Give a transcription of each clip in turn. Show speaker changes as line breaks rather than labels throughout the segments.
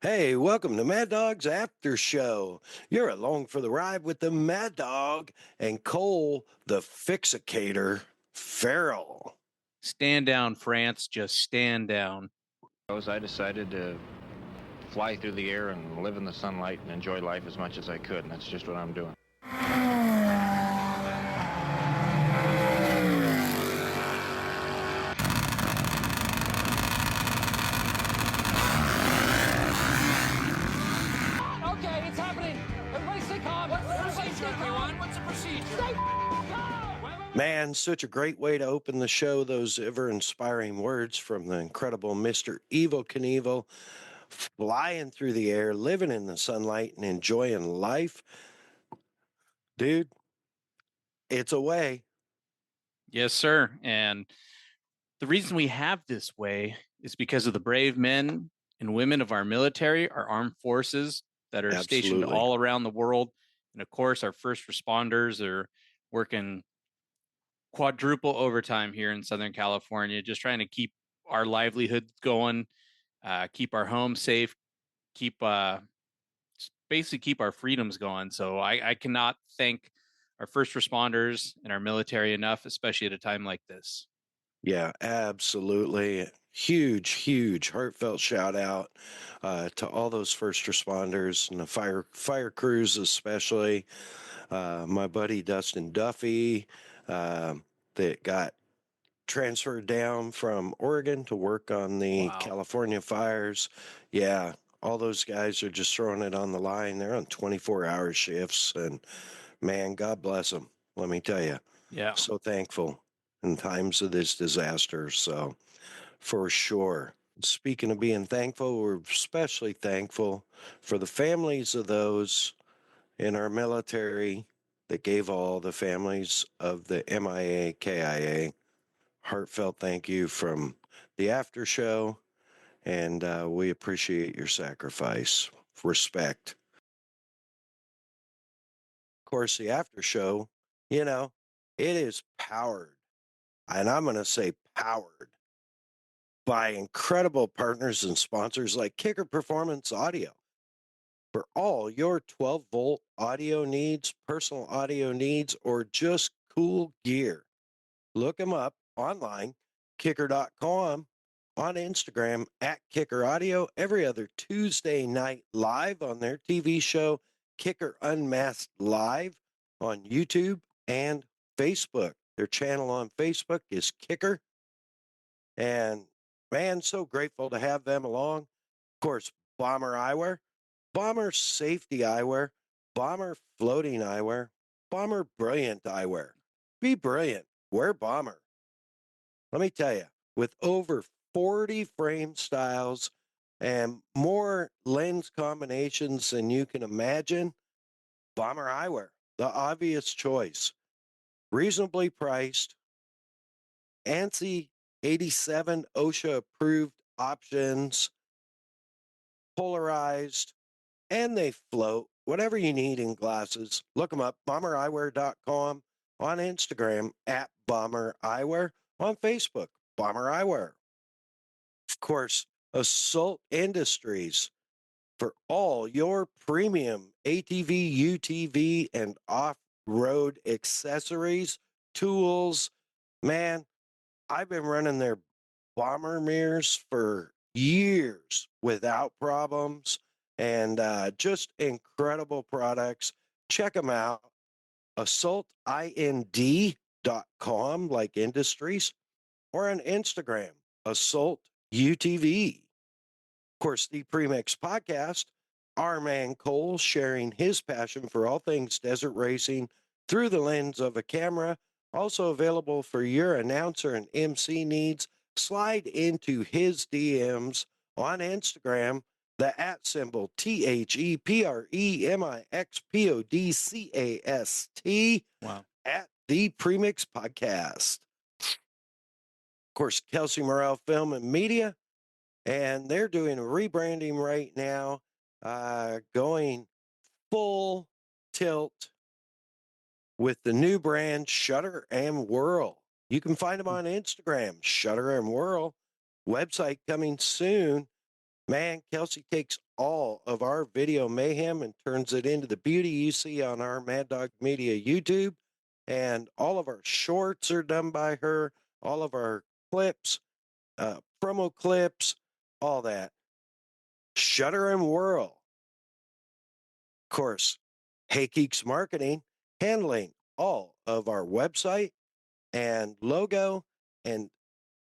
Hey, welcome to Mad Dog's After Show. You're along for the ride with the Mad Dog and Cole, the Fixicator Farrell.
Stand down, France. Just stand down.
I decided to fly through the air and live in the sunlight and enjoy life as much as I could, and that's just what I'm doing.
Okay, it's happening. Everybody stay calm. What's the procedure, everyone? What's the procedure? Stay calm!
Man, such a great way to open the show. Those ever-inspiring words from the incredible Mr. Evil Knievel, flying through the air, living in the sunlight, and enjoying life. Dude, it's a way.
Yes, sir. And the reason we have this way is because of the brave men and women of our military, our armed forces that are stationed
Absolutely.
all around the world. And of course, our first responders are working quadruple overtime here in Southern California, just trying to keep our livelihood going, keep our homes safe, basically keep our freedoms going. So I cannot thank our first responders and our military enough, especially at a time like this.
Yeah, absolutely. Huge, heartfelt shout out to all those first responders and the fire crews, especially my buddy Dustin Duffy, that got transferred down from Oregon to work on the California fires. Yeah, all those guys are just throwing it on the line. They're on 24-hour shifts, and man, God bless them. Let me tell you.
Yeah.
So thankful in times of this disaster. So for sure. Speaking of being thankful, we're especially thankful for the families of those in our military that gave all the families of the MIA, KIA. Heartfelt thank you from the after show, and we appreciate your sacrifice. Respect. Of course, the after show, it is powered, and I'm going to say powered, by incredible partners and sponsors like Kicker Performance Audio. For all your 12-volt audio needs, personal audio needs, or just cool gear, look them up online, kicker.com, on Instagram at Kicker Audio, every other Tuesday night live on their TV show, Kicker Unmasked Live, on YouTube and Facebook. Their channel on Facebook is Kicker. And man, so grateful to have them along. Of course, Bomber Eyewear, Bomber Safety Eyewear, Bomber Floating Eyewear, Bomber Brilliant Eyewear. Be brilliant. Wear Bomber. Let me tell you, with over 40 frame styles and more lens combinations than you can imagine, Bomber Eyewear, the obvious choice. Reasonably priced, ANSI 87 OSHA approved options, polarized, and they float. Whatever you need in glasses, look them up. BomberEyewear.com, on Instagram at Bomber Eyewear, on Facebook, Bomber Eyewear. Of course, Assault Industries for all your premium ATV, UTV, and off-road accessories, tools. Man, I've been running their bomber mirrors for years without problems, and just incredible products. Check them out. AssaultInd.com, like industries, or on Instagram, Assault UTV. Of course, the Premix podcast, our man Cole sharing his passion for all things desert racing through the lens of a camera. Also available for your announcer and MC needs. Slide into his DMs on Instagram, the @ symbol ThePremixPodcast.
Wow.
At the Premix Podcast. Of course, Kelsey Morrell Film and Media, and they're doing a rebranding right now, going full tilt with the new brand Shutter and Whirl. You can find them on Instagram, Shutter and Whirl. Website coming soon. Man, Kelsey takes all of our video mayhem and turns it into the beauty you see on our Mad Dog Media YouTube. And all of our shorts are done by her, all of our clips, promo clips, all that. Shutter and Whirl. Of course, Hey Geeks Marketing, handling all of our website and logo and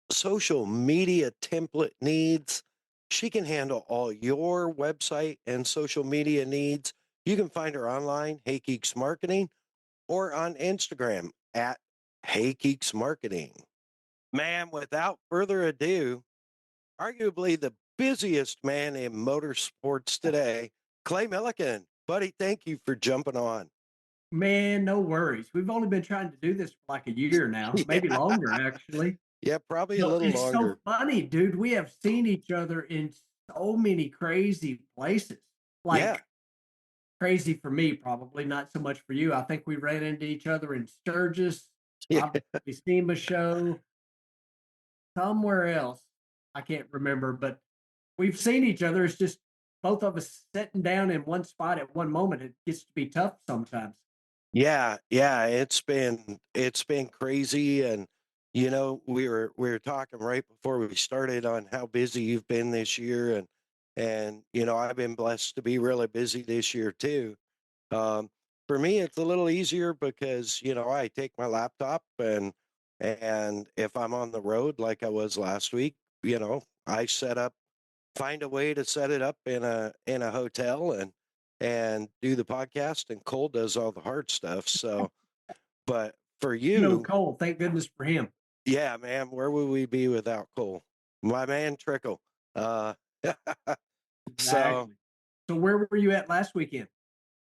social media template needs. She can handle all your website and social media needs. You can find her online, Hey Geeks Marketing, or on Instagram at Hey Geeks Marketing. Man, without further ado, arguably the busiest man in motorsports today, Clay Millican. Buddy, thank you for jumping on.
Man, no worries. We've only been trying to do this for like a year now, maybe longer, actually.
Yeah, probably a
No,
little
it's
longer.
so funny, dude. We have seen each other in so many crazy places. Like crazy for me, probably not so much for you. I think we ran into each other in Sturgis,
Yeah.
probably SEMA show, somewhere else. I can't remember, but we've seen each other. It's just both of us sitting down in one spot at one moment. It gets to be tough sometimes.
Yeah, it's been crazy. And we were talking right before we started on how busy you've been this year. And I've been blessed to be really busy this year too. Um, for me, it's a little easier because I take my laptop and if I'm on the road like I was last week, I find a way to set it up in a hotel and do the podcast, and Cole does all the hard stuff. So, but for
No,
you,
Cole, thank goodness for him.
yeah, man, where would we be without Cole? My man Trickle. Uh, so
Exactly. So where were you at last weekend?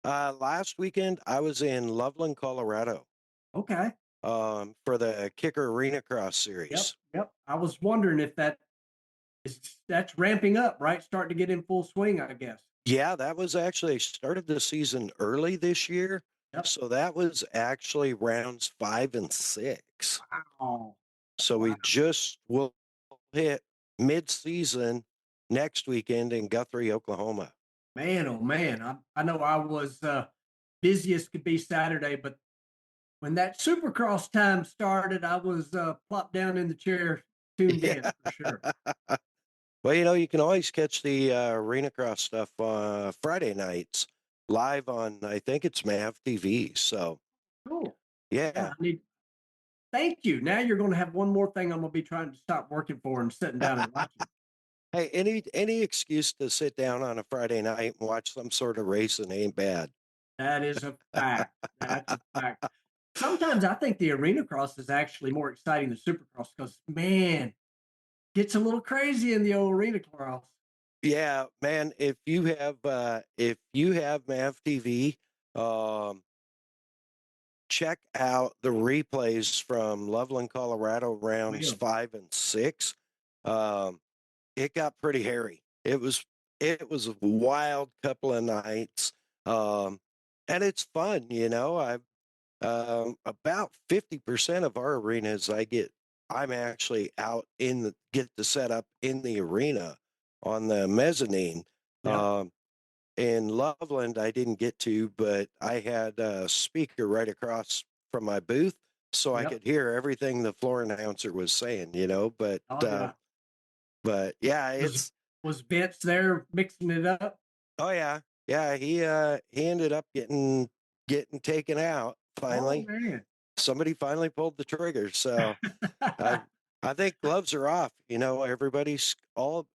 last weekend I was in Loveland, Colorado,
Okay.
for the Kicker Arena Cross
Yep.
Series.
Yep. I was wondering if that's ramping up, right? Starting to get in full swing, I guess.
Yeah, that was actually started the season early this year.
Yep.
So that was actually rounds 5 and 6.
Wow.
So we just will hit mid-season next weekend in Guthrie, Oklahoma.
Man, oh man. I know I was busy as could be Saturday, but when that supercross time started, I was plopped down in the chair, tuned in for sure.
Well, you can always catch the Arena Cross stuff Friday nights live on, I think it's MAV TV. So,
Cool.
yeah.
Thank you. Now you're going to have one more thing I'm going to be trying to stop working for and sitting down and watching.
Hey, any excuse to sit down on a Friday night and watch some sort of racing ain't bad.
That is a fact. That's a fact. Sometimes I think the arena cross is actually more exciting than supercross because, man, gets a little crazy in the old arena cross.
Yeah, man, if you have MAV TV, check out the replays from Loveland, Colorado rounds
Yeah.
5 and 6. It got pretty hairy. It was a wild couple of nights. And it's fun, I've about 50% of our arenas I'm actually out get the setup in the arena on the mezzanine.
Yeah.
In Loveland, I didn't get to, but I had a speaker right across from my booth, so I
Yep.
could hear everything the floor announcer was saying, But
Oh, yeah.
but yeah,
Was Vince there mixing it up?
oh yeah. He ended up getting taken out finally.
Oh, man.
Somebody finally pulled the trigger, so I think gloves are off. Everybody's all.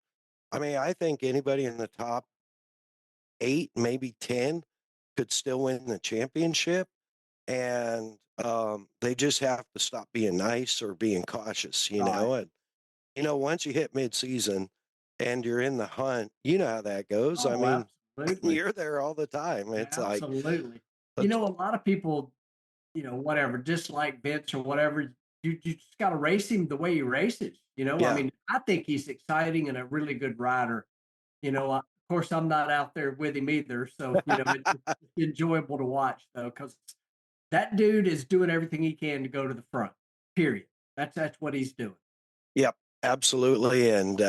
I mean, I think anybody in the top 8, maybe 10, could still win the championship, and they just have to stop being nice or being cautious.
Right.
And once you hit mid-season and you're in the hunt, you know how that goes. I
Oh,
mean,
absolutely.
you're there all the time. It's like,
Absolutely. A
let's,
lot of people, whatever, dislike Vince or whatever. You just got to race him the way he races. I
yeah,
mean, I think he's exciting and a really good rider. Of course, I'm not out there with him either. So, it's enjoyable to watch, though, because that dude is doing everything he can to go to the front, period. That's what he's doing.
yep, absolutely. And,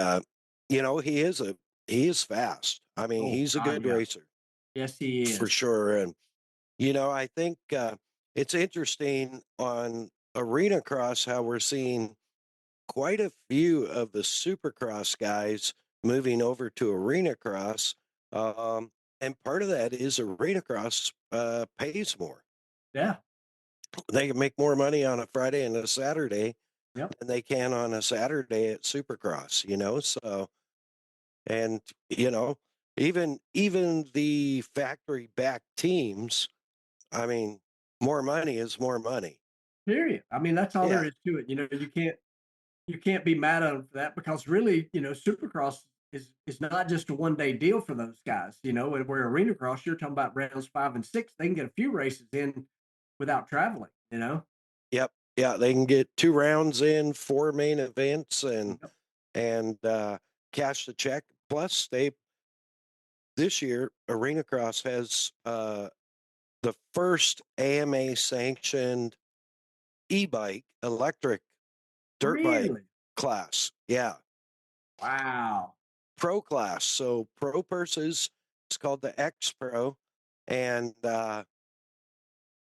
he is he is fast. I mean,
Oh,
he's a
God,
good
yeah.
racer
Yes, he
for
is.
sure. And, I think it's interesting on arena cross how we're seeing quite a few of the supercross guys moving over to arena cross. And part of that is arena cross pays more.
Yeah.
They can make more money on a Friday and a Saturday
Yep.
than they can on a Saturday at supercross, so, and, even the factory back teams, I mean, more money is more money.
Period. I mean, that's all there
Yeah.
is to it. You can't be mad at them for that because really, Supercross is not just a 1 day deal for those guys. And where Arena Cross, you're talking about rounds 5 and 6, they can get a few races in without traveling.
Yep. Yeah, they can get 2 rounds in, 4 main events, and
Yep.
cash the check. Plus, this year Arena Cross has the first AMA sanctioned e-bike, electric dirt bike
Really?
class. Yeah,
Wow.
pro class. So pro purses. It's called the X Pro, and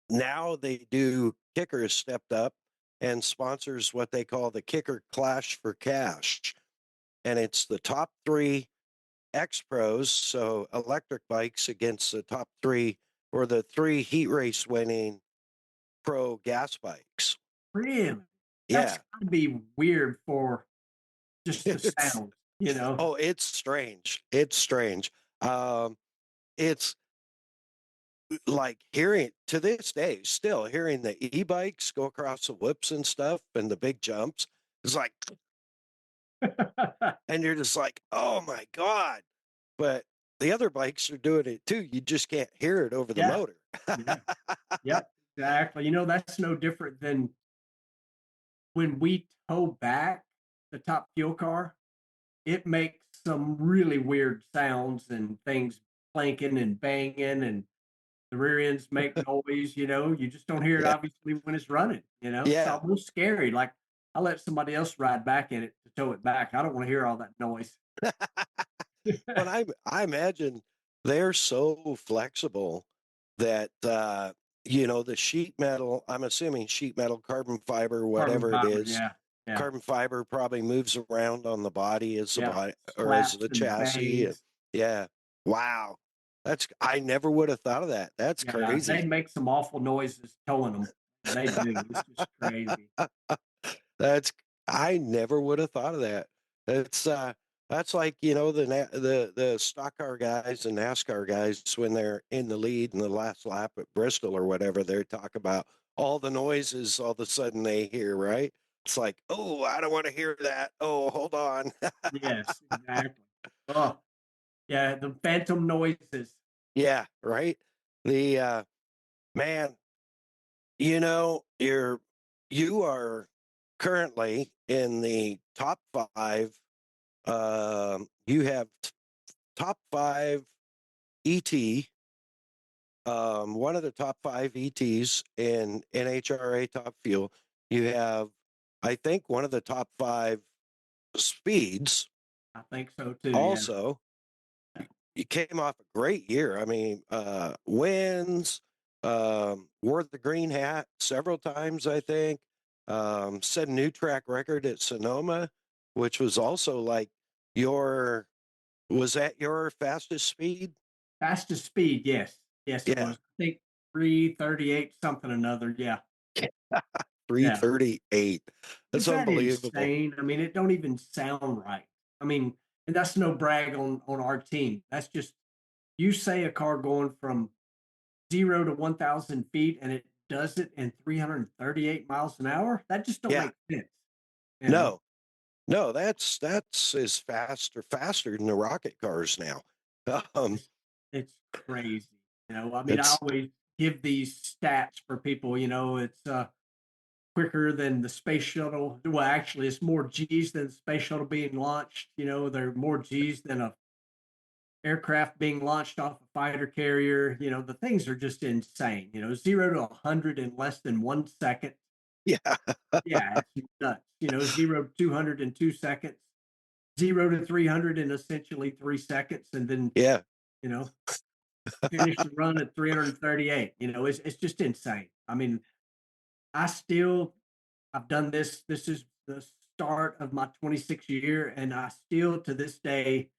now they do kickers stepped up and sponsors what they call the Kicker Clash for Cash. And it's the top 3 X Pros, so electric bikes against the top 3 or the 3 heat race winning pro gas bikes.
Really? That's
Yeah.
gotta be weird for just the
It's,
sound.
oh, it's strange. It's strange. It's like hearing to this day, still hearing the e-bikes go across the whoops and stuff and the big jumps. It's like, and you're just like, oh my God. But the other bikes are doing it too. You just can't hear it over the
Yeah.
motor.
Yeah. Yep. Exactly. That's no different than when we tow back the top fuel car. It makes some really weird sounds and things clanking and banging, and the rear ends make noise. You just don't hear it
Yeah.
obviously when it's running. It's
Yeah.
almost scary. Like I let somebody else ride back in it to tow it back. I don't want to hear all that noise.
But I imagine they're so flexible that the sheet metal, I'm assuming sheet metal, carbon fiber,
Carbon
whatever it
fiber,
is,
yeah, yeah,
carbon fiber probably moves around on the body as the
yeah.
body or as
Slaps
the
and
chassis. And
bangs.
yeah. Wow. I never would have thought of that. That's
Yeah, they
crazy.
make some awful noises towing them. They do. It's just crazy.
That's I never would have thought of that. It's that's like the stock car guys and NASCAR guys when they're in the lead in the last lap at Bristol or whatever. They talk about all the noises all of a sudden they hear, right? It's like, oh, I don't want to hear that. Oh, hold on.
Yes, exactly. Oh, yeah, the phantom noises.
Yeah, right. The man, you are currently in the top 5. You have top 5 ET, one of the top 5 ETs in NHRA Top Fuel. You have, I think, one of the top 5 speeds.
I think so too. Yeah.
Also, you came off a great year. I mean, wins, wore the green hat several times, I think. Set a new track record at Sonoma, which was also like was that your fastest speed?
Fastest speed, yes. Yes, it
Yeah,
was. I think 338 something another. Yeah. Yeah.
338. That's
Is that
unbelievable.
insane? I mean, it don't even sound right. I mean, and that's no brag on our team. That's just you say a car going from 0 to 1,000 feet and it does it in 338 miles an hour. That just don't
Yeah,
make sense. You know,
no, no, that's as faster than the rocket cars now. Um,
it's crazy. I mean, I
it's
always give these stats for people. It's quicker than the space shuttle. Well, actually, it's more G's than the space shuttle being launched. There are more G's than a aircraft being launched off a fighter carrier. The things are just insane. 0 to 100 in less than 1 second.
yeah,
Yeah, it's nuts. 0 to 200 in 2 seconds. 0 to 300 in essentially 3 seconds, and then,
Yeah.
you know, finish the run at 338. You know, it's just insane. I mean, I've done this. This is the start of my 26th year, and I still to this day,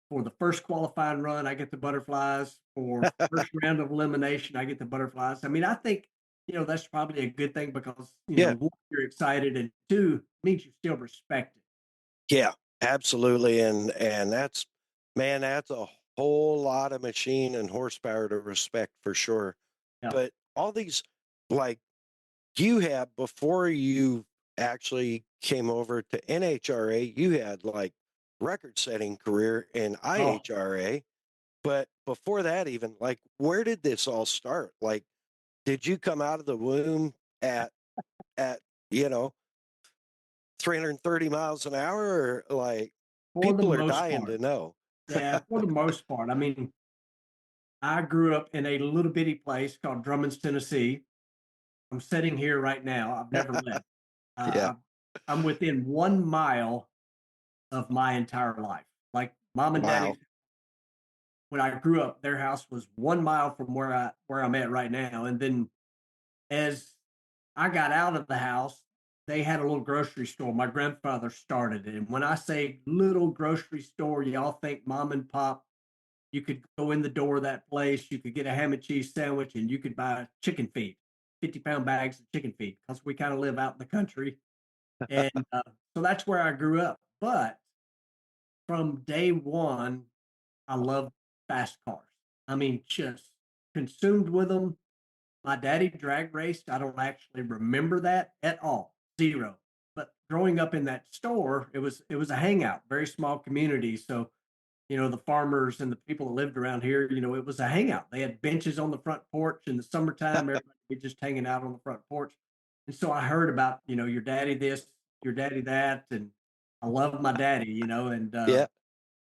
for the first qualifying run, I get the butterflies. For first round of elimination, I get the butterflies. I mean, I think, that's probably a good thing because,
Yeah.
one, you're excited, and two, means you still respect it.
Yeah, absolutely. And that's, man, that's a whole lot of machine and horsepower to respect for sure.
Yeah.
But all these, like, you have, before you actually came over to NHRA, you had like record setting career in
Oh,
IHRA. But before that, even, like, where did this all start? Like, did you come out of the womb at you know 330 miles an hour, or like,
for the
people are
most
dying
part.
to know?
Yeah, for the most part. I mean, I grew up in a little bitty place called Drummond's, Tennessee. I'm sitting here right now. I've never left.
Yeah.
Uh, I'm within 1 mile of my entire life. Like mom and
Wow.
daddy, when I grew up, their house was 1 mile from where I'm at right now. And then as I got out of the house, they had a little grocery store. My grandfather started it. And when I say little grocery store, y'all think mom and pop. You could go in the door of that place, you could get a ham and cheese sandwich, and you could buy chicken feed, 50-pound bags of chicken feed, because we kind of live out in the country. And so that's where I grew up. But from day one, I love fast cars. I mean, just consumed with them. My daddy drag raced. I don't actually remember that at all. Zero. But growing up in that store, it was a hangout, very small community. So, the farmers and the people that lived around here, it was a hangout. They had benches on the front porch in the summertime. Everybody would just hanging out on the front porch. And so I heard about, your daddy this, your daddy that, and I love my daddy, and
Yeah.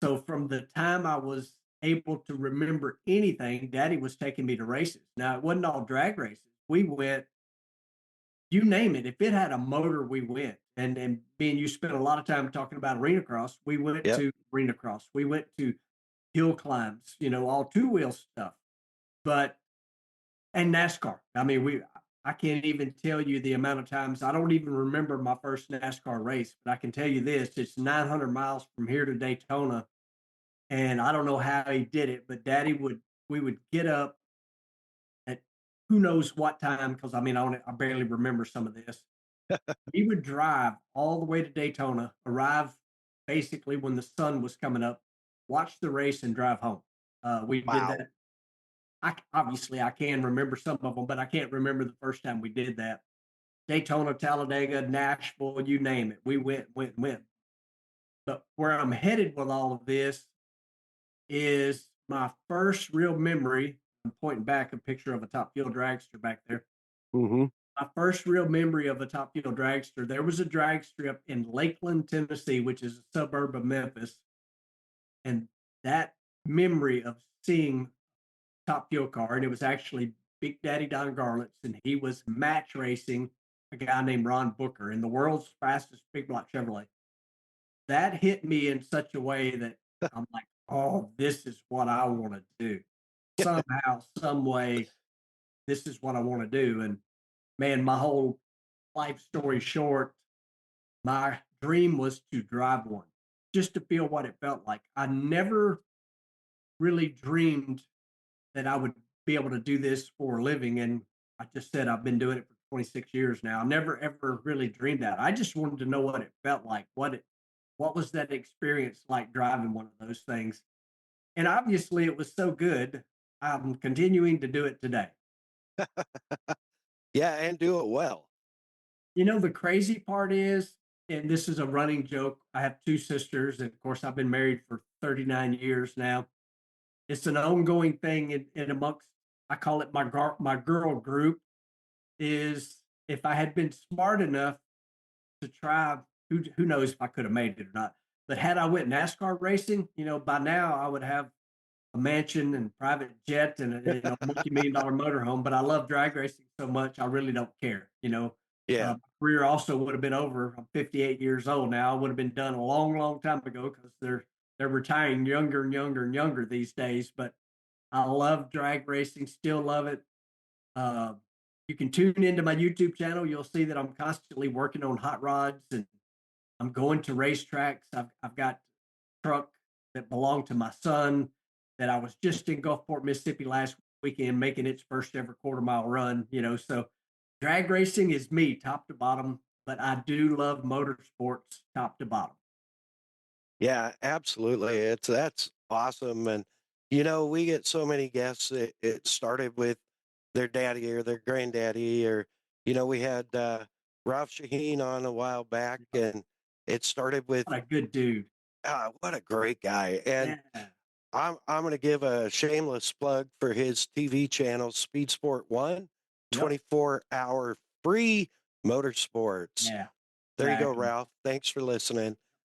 so from the time I was able to remember anything, daddy was taking me to races. Now, it wasn't all drag races. We went, you name it. If it had a motor, we went. And me and you spent a lot of time talking about arena cross. We went
Yep.
to arena cross. We went to hill climbs, all two-wheel stuff. But and NASCAR. I mean, I can't even tell you the amount of times. I don't even remember my first NASCAR race, but I can tell you this: it's 900 miles from here to Daytona, and I don't know how he did it, but we would get up at who knows what time, because I mean, I barely remember some of this. We would drive all the way to Daytona, arrive basically when the sun was coming up, watch the race, and drive home. We did
Wow.
that. Obviously I can remember some of them, but I can't remember the first time we did that. Daytona, Talladega, Nashville, you name it. We went. But where I'm headed with all of this is my first real memory. I'm pointing back a picture of a Top Fuel dragster back there.
Mm-hmm.
My first real memory of a Top Fuel dragster, there was a drag strip in Lakeland, Tennessee, which is a suburb of Memphis. And that memory of seeing Top Fuel car, and it was actually Big Daddy Don Garlits, and he was match racing a guy named Ron Booker in the world's fastest big block Chevrolet. That hit me in such a way that I'm like, oh, this is what I want to do. Somehow, some way, this is what I want to do. And man, my whole life story short, my dream was to drive one, just to feel what it felt like. I never really dreamed that I would be able to do this for a living. And I just said I've been doing it for 26 years now. I never ever really dreamed that. I just wanted to know what it felt like. What was that experience like driving one of those things? And obviously it was so good. I'm continuing to do it today.
Yeah, and do it well.
The crazy part is, and this is a running joke, I have two sisters, and of course I've been married for 39 years now. It's an ongoing thing in amongst, I call it my girl group, is if I had been smart enough to try, who knows if I could have made it or not. But had I went NASCAR racing, by now I would have a mansion and private jet and a multi-million-dollar motorhome. But I love drag racing so much, I really don't care.
Yeah.
Career also would have been over. I'm 58 years old now. I would have been done a long, long time ago because they're retiring younger and younger and younger these days. But I love drag racing, still love it. Uh, you can tune into my YouTube channel. You'll see that I'm constantly working on hot rods and I'm going to racetracks. I've got a truck that belonged to my son that I was just in Gulfport, Mississippi last weekend making its first ever quarter mile run, so drag racing is me top to bottom, but I do love motorsports top to bottom.
Yeah, absolutely. That's awesome. And we get so many guests. It started with their daddy or their granddaddy, or we had Ralph Shaheen on a while back, and it started with
What a good dude.
what a great guy. And
Yeah.
I'm going to give a shameless plug for his TV channel, Speed Sport One,
Yep.
24-hour free motorsports.
Yeah.
There you go,
Exactly.
Ralph. Thanks for listening.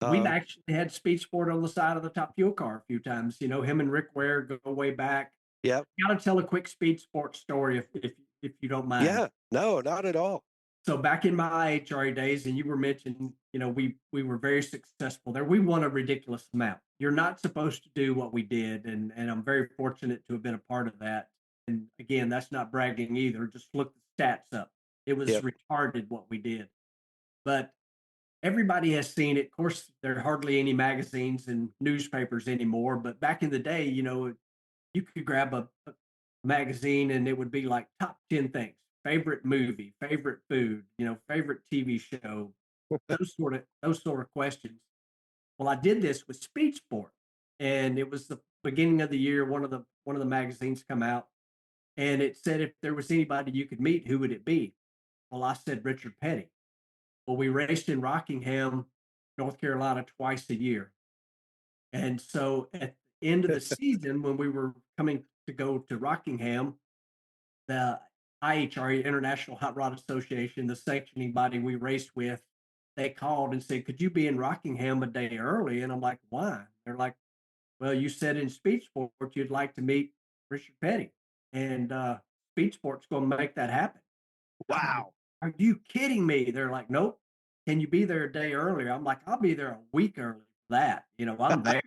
We've actually had Speed Sport on the side of the Top Fuel car a few times. Him and Rick Ware go way back.
Yep.
Got to tell a quick Speed Sport story if you don't mind.
Yeah. No, not at all.
So back in my NHRA days, and you were mentioning, we were very successful there. We won a ridiculous amount. You're not supposed to do what we did, and I'm very fortunate to have been a part of that. And again, that's not bragging either. Just look the stats up. It was
Yep.
retarded what we did. But everybody has seen it. Of course, there are hardly any magazines and newspapers anymore. But back in the day, you could grab a magazine and it would be like top 10 things, favorite movie, favorite food, favorite TV show, those sort of questions. Well, I did this with Speed Sport, and it was the beginning of the year. One of the magazines come out, and it said if there was anybody you could meet, who would it be? Well, I said Richard Petty. Well, we raced in Rockingham, North Carolina twice a year. And so at the end of the season, when we were coming to go to Rockingham, the IHRA, International Hot Rod Association, the sanctioning body we raced with, they called and said, could you be in Rockingham a day early? And I'm like, why? They're like, well, you said in Speed Sport you'd like to meet Richard Petty, and Speed Sport's going to make that happen.
Wow.
Are you kidding me? They're like, nope. Can you be there a day earlier? I'm like, I'll be there a week early for that. I'm there.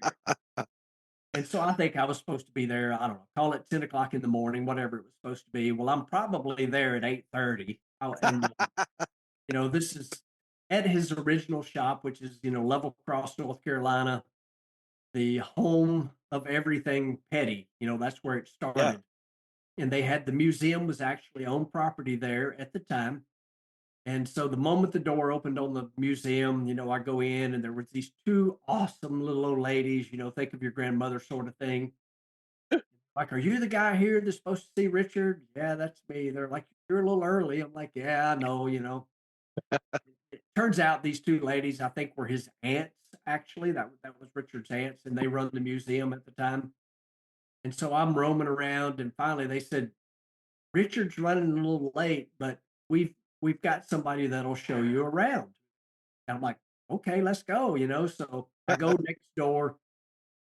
And so I think I was supposed to be there, I don't know, call it 10 o'clock in the morning, whatever it was supposed to be. Well, I'm probably there at 8:30. And, this is at his original shop, which is, Level Cross, North Carolina, the home of everything Petty. That's where it started.
Yeah.
And they had the museum was actually on property there at the time. And so the moment the door opened on the museum, I go in and there was these two awesome little old ladies, think of your grandmother sort of thing. Like, are you the guy here that's supposed to see Richard? Yeah, that's me. They're like, you're a little early. I'm like, yeah, I know. It turns out these two ladies, I think, were his aunts, actually. That was Richard's aunts, and they run the museum at the time. And so I'm roaming around, and finally they said, Richard's running a little late, but we've got somebody that'll show you around. And I'm like, okay, let's go, So I go next door,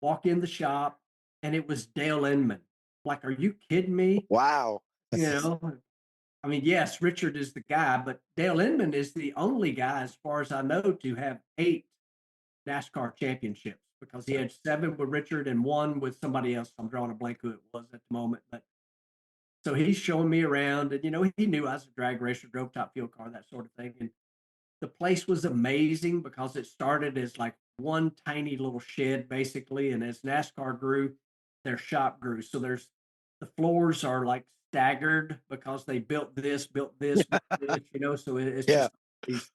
walk in the shop, and it was Dale Inman. Like, are you kidding me?
Wow.
I mean, yes, Richard is the guy, but Dale Inman is the only guy, as far as I know, to have 8 NASCAR championships, because he had 7 with Richard and 1 with somebody else. I'm drawing a blank who it was at the moment, but so he's showing me around, and he knew I was a drag racer, drove top fuel car, that sort of thing. And the place was amazing because it started as like one tiny little shed, basically, and as NASCAR grew, their shop grew. So the floors are like staggered because they built this, built this, So it's
Yeah.
just these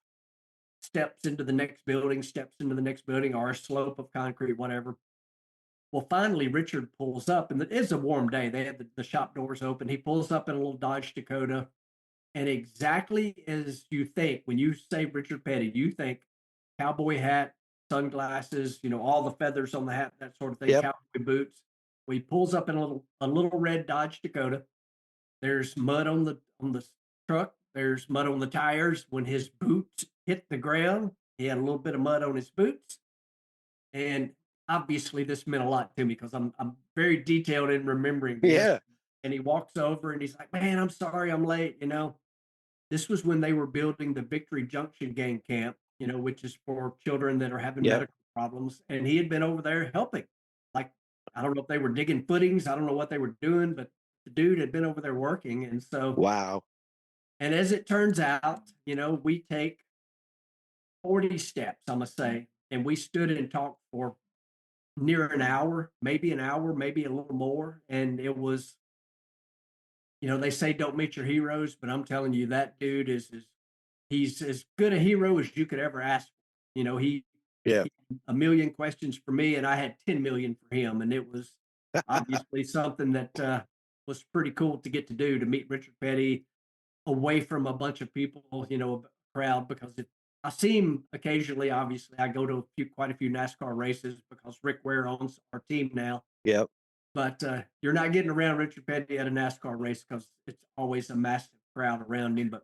steps into the next building, or a slope of concrete, whatever. Well, finally, Richard pulls up, and it's a warm day. They had the shop doors open. He pulls up in a little Dodge Dakota, and exactly as you think, when you say Richard Petty, you think cowboy hat, sunglasses, all the feathers on the hat, that sort of thing,
Yep.
cowboy boots. Well, he pulls up in a little red Dodge Dakota. There's mud on the truck. There's mud on the tires. When his boots hit the ground, he had a little bit of mud on his boots, and obviously this meant a lot to me because I'm very detailed in remembering this.
Yeah.
And he walks over and he's like, man, I'm sorry I'm late, This was when they were building the Victory Junction Gang Camp, which is for children that are having
Yep.
medical problems. And he had been over there helping. Like, I don't know if they were digging footings. I don't know what they were doing, but the dude had been over there working. And so,
Wow.
and as it turns out, we take 40 steps, I'm going to say, and we stood and talked for near an hour, maybe a little more. And it was, they say don't meet your heroes, but I'm telling you, that dude he's as good a hero as you could ever ask. He
Yeah.
had a million questions for me, and I had 10 million for him. And it was obviously something that was pretty cool to get to do, to meet Richard Petty away from a bunch of people, a crowd, because I see him occasionally. Obviously, I go to quite a few NASCAR races because Rick Ware owns our team now.
Yep.
But you're not getting around Richard Petty at a NASCAR race because it's always a massive crowd around him. But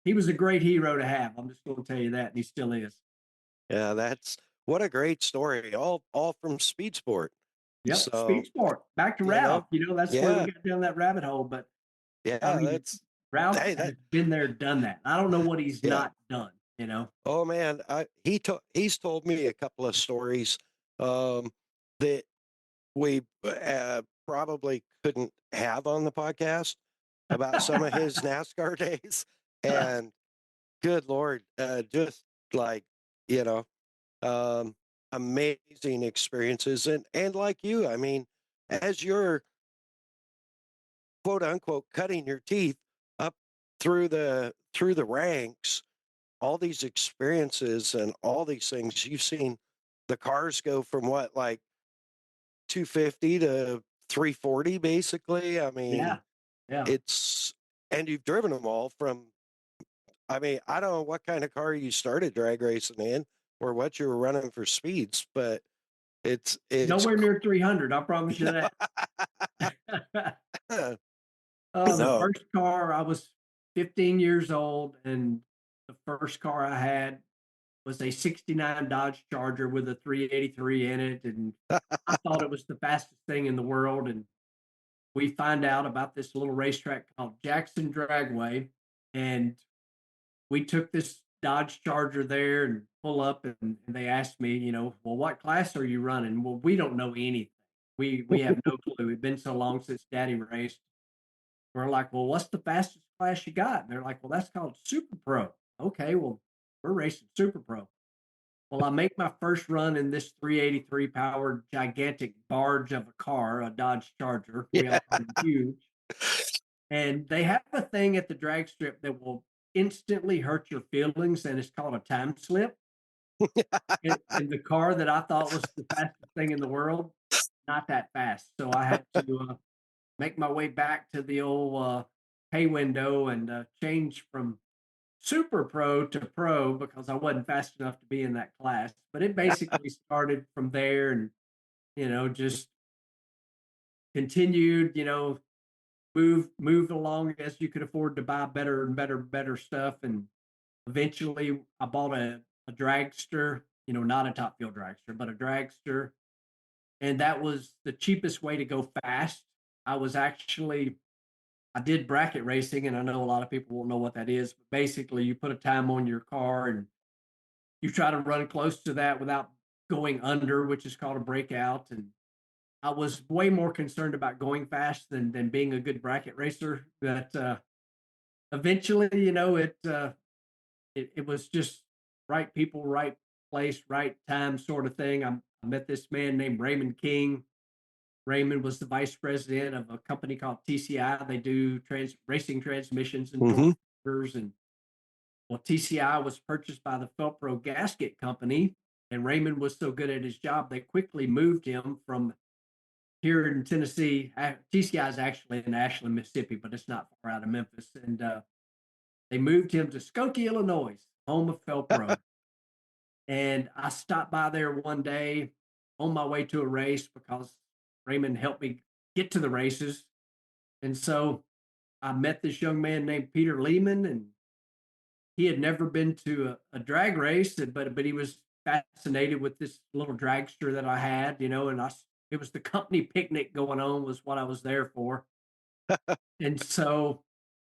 he was a great hero to have. I'm just going to tell you that, and he still is.
Yeah, that's what a great story. All from Speed Sport.
Yep,
So,
Speed Sport. Back to Ralph. That's where we got down that rabbit hole. But
yeah,
I mean,
that's
Ralph
hey,
has been there, done that. I don't know what he's
yeah.
not done.
Oh man, he's told me a couple of stories that we probably couldn't have on the podcast about some of his NASCAR days. And good Lord, just like, amazing experiences. And like you, I mean, as you're quote unquote cutting your teeth up through the ranks, all these experiences and all these things, you've seen the cars go from what, like 250 to 340, basically. I mean,
yeah.
and you've driven them all from, I mean, I don't know what kind of car you started drag racing in or what you were running for speeds, but it's
Nowhere near 300. I promise you that. The
no.
first car, I was 15 years old, and the first car I had was a 69 Dodge Charger with a 383 in it. And I thought it was the fastest thing in the world. And we find out about this little racetrack called Jackson Dragway. And we took this Dodge Charger there and pull up, and they asked me, well, what class are you running? Well, we don't know anything. We have no clue. It's been so long since Daddy raced. We're like, well, what's the fastest class you got? And they're like, well, that's called Super Pro. Okay, well, we're racing Super Pro. Well, I make my first run in this 383 powered gigantic barge of a car, a Dodge Charger. We all call them huge. And they have a thing at the drag strip that will instantly hurt your feelings, and it's called a time slip. And the car that I thought was the fastest thing in the world, not that fast. So I had to make my way back to the old pay window and change from Super Pro to Pro because I wasn't fast enough to be in that class. But it basically started from there, and just continued, moved along as you could afford to buy better and better stuff. And eventually I bought a dragster, not a top fuel dragster, but a dragster. And that was the cheapest way to go fast. I did bracket racing, and I know a lot of people won't know what that is, but basically you put a time on your car and you try to run close to that without going under, which is called a breakout. And I was way more concerned about going fast than being a good bracket racer. But eventually, it was just right people, right place, right time sort of thing. I met this man named Raymond King. Raymond was the vice president of a company called TCI. They do racing transmissions and torque. And well, TCI was purchased by the Felpro Gasket Company, and Raymond was so good at his job, they quickly moved him from here in Tennessee. TCI is actually in Ashland, Mississippi, but it's not far out of Memphis. And they moved him to Skokie, Illinois, home of Felpro. And I stopped by there one day on my way to a race because Raymond helped me get to the races. And so I met this young man named Peter Lehman, and he had never been to a drag race, but he was fascinated with this little dragster that I had, and it was the company picnic going on was what I was there for. And so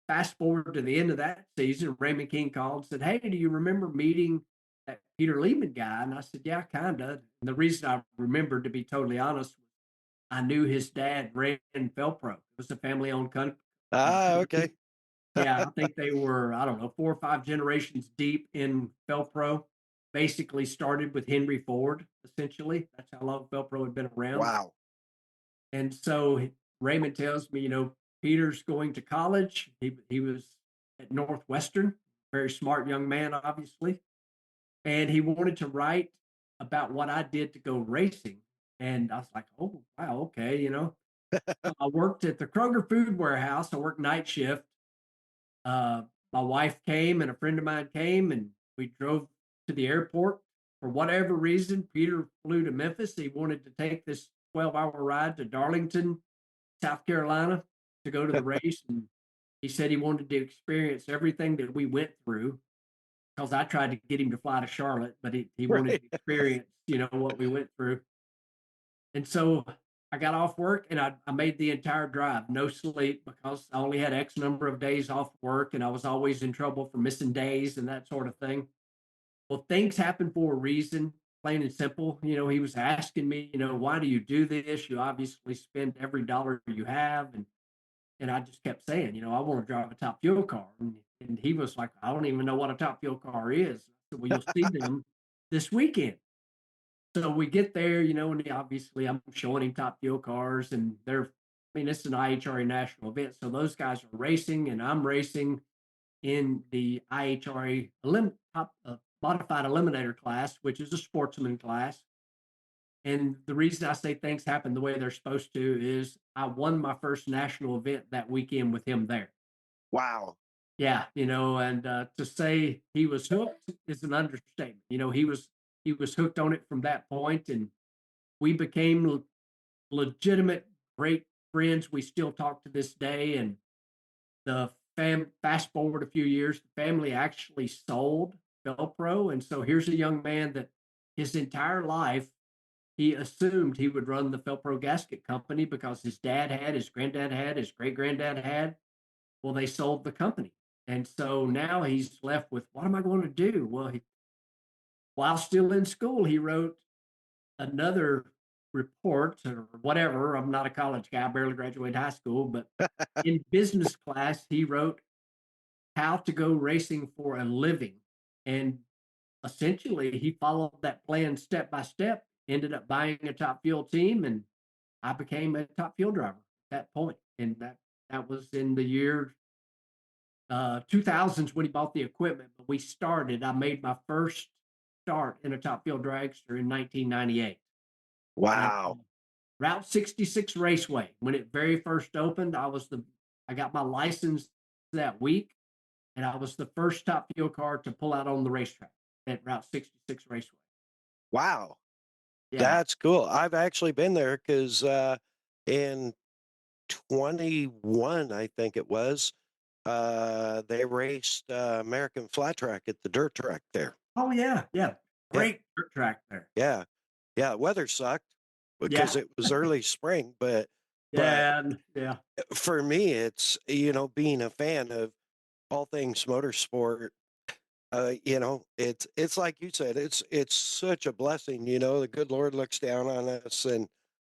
fast forward to the end of that season, Raymond King called and said, "Hey, do you remember meeting that Peter Lehman guy?" And I said, "Yeah, kind of." And the reason I remembered, to be totally honest, I knew his dad ran Felpro. It was a family-owned company.
Okay.
Yeah, I think they were, I don't know, 4 or 5 generations deep in Felpro. Basically started with Henry Ford, essentially. That's how long Felpro had been around.
Wow.
And so Raymond tells me, Peter's going to college. He was at Northwestern, very smart young man, obviously. And he wanted to write about what I did to go racing. And I was like, oh, wow, okay, I worked at the Kroger Food Warehouse. I worked night shift. My wife came and a friend of mine came, and we drove to the airport. For whatever reason, Peter flew to Memphis. He wanted to take this 12-hour ride to Darlington, South Carolina, to go to the race. And he said he wanted to experience everything that we went through, because I tried to get him to fly to Charlotte, but he wanted
Right.
to experience, what we went through. And so I got off work and I made the entire drive, no sleep, because I only had X number of days off work and I was always in trouble for missing days and that sort of thing. Well, things happen for a reason, plain and simple. He was asking me, why do you do this? You obviously spend every dollar you have. And I just kept saying, I want to drive a top fuel car. And he was like, I don't even know what a top fuel car is. So, well, you'll see them this weekend. So we get there, and obviously I'm showing him top fuel cars, and it's an IHRA national event. So those guys are racing, and I'm racing in the IHRA modified eliminator class, which is a sportsman class. And the reason I say things happen the way they're supposed to is I won my first national event that weekend with him there.
Wow.
Yeah, and to say he was hooked is an understatement. He was hooked on it from that point, and we became legitimate, great friends. We still talk to this day. And the fast forward a few years, the family actually sold Velpro, and so here's a young man that his entire life he assumed he would run the Felpro gasket company because his dad had, his granddad had, his great granddad had. Well, they sold the company. And so now he's left with, what am I going to do? Well, while still in school, he wrote another report or whatever. I'm not a college guy, I barely graduated high school, but in business class, he wrote how to go racing for a living. And essentially, he followed that plan step by step, ended up buying a top fuel team, and I became a top fuel driver at that point. And that was in the year 2000s when he bought the equipment. But I made my first start in a top fuel dragster in 1998.
Wow.
Route 66 Raceway, when it very first opened, I got my license that week, and I was the first top fuel car to pull out on the racetrack at Route 66 Raceway.
Wow.
Yeah.
That's cool. I've actually been there because in 21, I think it was, they raced American Flat Track at the dirt track there.
Oh, yeah. Yeah. Great dirt track there.
Yeah. Yeah. Weather sucked because it was early spring, but
Yeah.
for me, it's, being a fan of all things motorsport, it's like you said, it's such a blessing, the good Lord looks down on us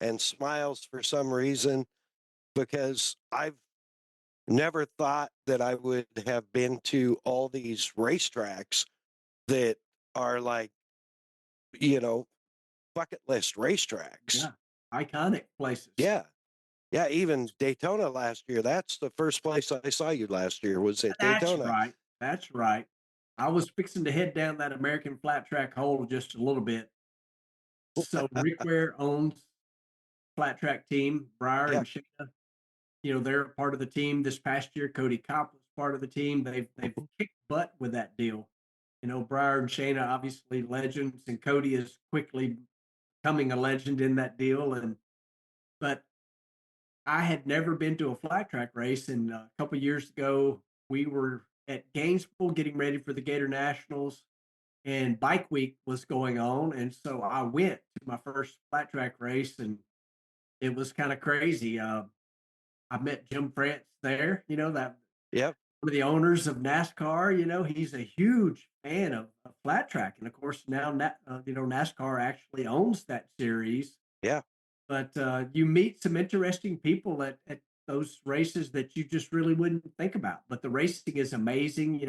and smiles for some reason, because I've never thought that I would have been to all these racetracks that are like, bucket list racetracks.
Yeah. Iconic places.
Yeah. Yeah. Even Daytona last year. That's the first place I saw you last year was at Daytona.
That's right. I was fixing to head down that American flat track hole just a little bit. So Rick Ware owns flat track team, Breyer and Shayna. They're a part of the team this past year. Cody Kopp was part of the team. They've kicked butt with that deal. Breyer and Shayna, obviously legends, and Cody is quickly becoming a legend in that deal. But I had never been to a flat track race, and a couple years ago, we were at Gainesville getting ready for the Gator Nationals, and Bike Week was going on, and so I went to my first flat track race, and it was kind of crazy. I met Jim France there, that
Yep.
One of the owners of NASCAR, he's a huge fan of flat track, and of course now, NASCAR actually owns that series.
Yeah.
But you meet some interesting people at those races that you just really wouldn't think about. But the racing is amazing.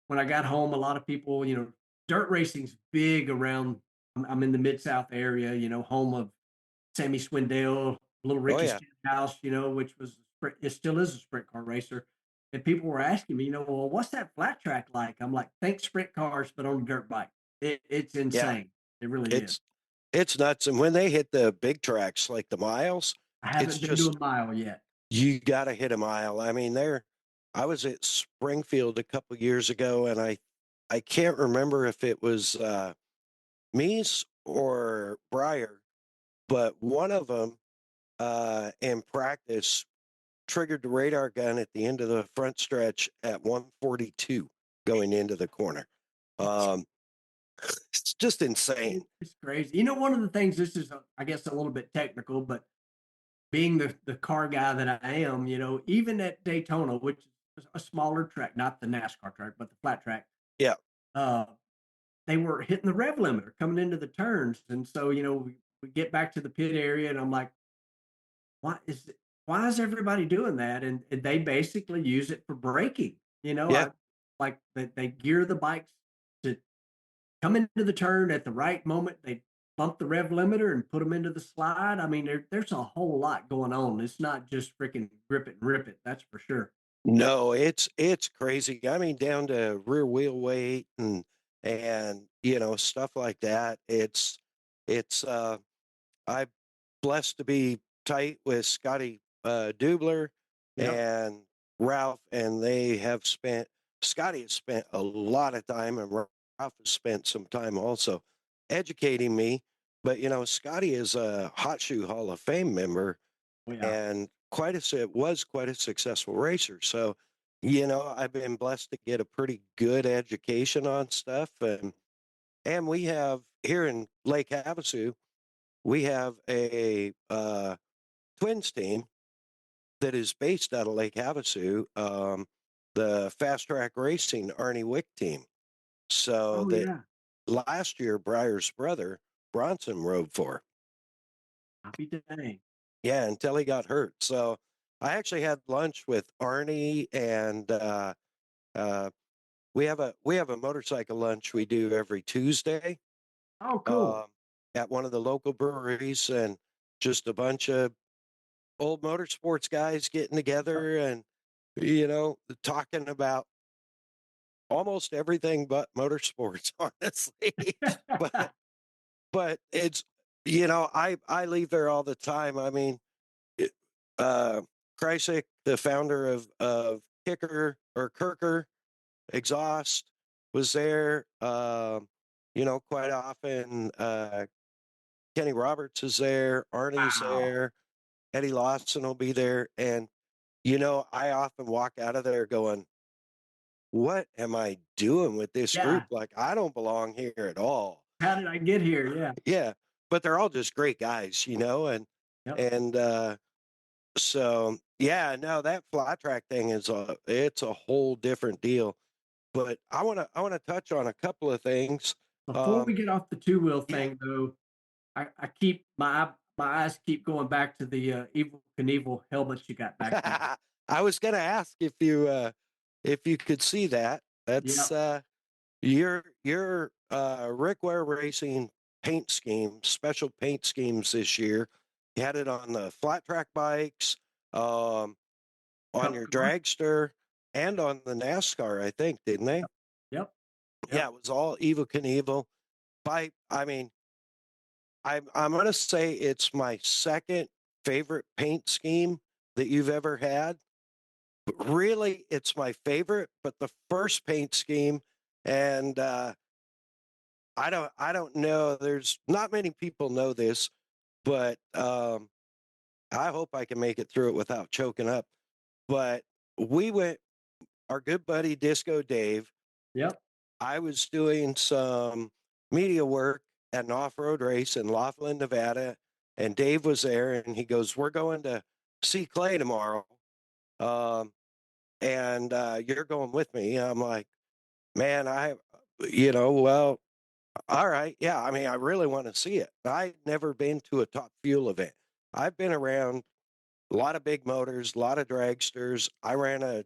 When I got home, a lot of people, dirt racing's big around. I'm in the Mid South area, home of Sammy Swindell, Little
Oh
Ricky
yeah.
Stenhouse, which was it still is a sprint car racer. And people were asking me, well, what's that flat track like? I'm like, think sprint cars, but on a dirt bike. It's
Yeah.
insane. It really is.
It's nuts. And when they hit the big tracks like the miles,
I
it's
haven't been to a
just
mile yet.
you got to hit a mile. I mean, I was at Springfield a couple years ago, and I can't remember if it was Meese or Breyer, but one of them in practice triggered the radar gun at the end of the front stretch at 142 going into the corner. It's just insane.
It's crazy. One of the things, this is, I guess, a little bit technical, but being the car guy that I am, even at Daytona, which is a smaller track, not the NASCAR track, but the flat track,
Yeah.
uh, they were hitting the rev limiter coming into the turns. And so, we get back to the pit area, and I'm like, why is everybody doing that? And they basically use it for braking.
Yeah.
Like they gear the bikes to come into the turn at the right moment. They bump the rev limiter and put them into the slide. I mean, there's a whole lot going on. It's not just freaking grip it and rip it. That's for sure.
No, it's crazy. I mean, down to rear wheel weight and stuff like that. It's I'm blessed to be tight with Scotty Dubler
Yep.
and Ralph, and Scotty has spent a lot of time, and Ralph has spent some time also educating me. But Scotty is a Hot Shoe Hall of Fame member,
Oh, yeah.
and was quite a successful racer. So, I've been blessed to get a pretty good education on stuff, and we have here in Lake Havasu, we have a twins team that is based out of Lake Havasu, the Fast Track Racing Arnie Wick team. So
Oh,
that
yeah.
last year, Breyer's brother Bronson rode for.
Happy day.
Yeah, until he got hurt. So I actually had lunch with Arnie, and uh, we have a motorcycle lunch we do every Tuesday
Oh, cool.
at one of the local breweries, and just a bunch of old motorsports guys getting together and talking about almost everything but motorsports, honestly. but but it's I leave there all the time. I mean, it, uh Kreisig, the founder of Kirker Exhaust, was there. Quite often Kenny Roberts is there, Arnie's
Wow.
there, Eddie Lawson will be there. And I often walk out of there going, what am I doing with this group?
Yeah.
Like, I don't belong here at all.
How did I get here? Yeah.
Yeah. But they're all just great guys,
Yep.
and so yeah, no, that flat track thing it's a whole different deal. But I wanna touch on a couple of things.
Before we
Um
get off the two-wheel
yeah.
thing, though, I keep my eyes keep going back to the Evil Knievel helmets you got back there.
I was gonna ask if you could see that. That's
Yep.
your Rick Ware Racing paint scheme, special paint schemes this year. You had it on the flat track bikes, on
Cup
your
car.
dragster, and on the NASCAR, I think, didn't they?
Yep.
Yeah,
Yep.
it was all Evel Knievel. I mean, I'm gonna say it's my second favorite paint scheme that you've ever had. But really, it's my favorite. But the first paint scheme, and I don't know. There's not many people know this, but I hope I can make it through it without choking up. But we went, our good buddy Disco Dave.
Yep.
I was doing some media work at an off-road race in Laughlin, Nevada, and Dave was there, and he goes, "We're going to see Clay tomorrow." Um, and you're going with me. I'm like, man, well, all right. Yeah. I mean, I really want to see it. I've never been to a Top Fuel event. I've been around a lot of big motors, a lot of dragsters. I ran a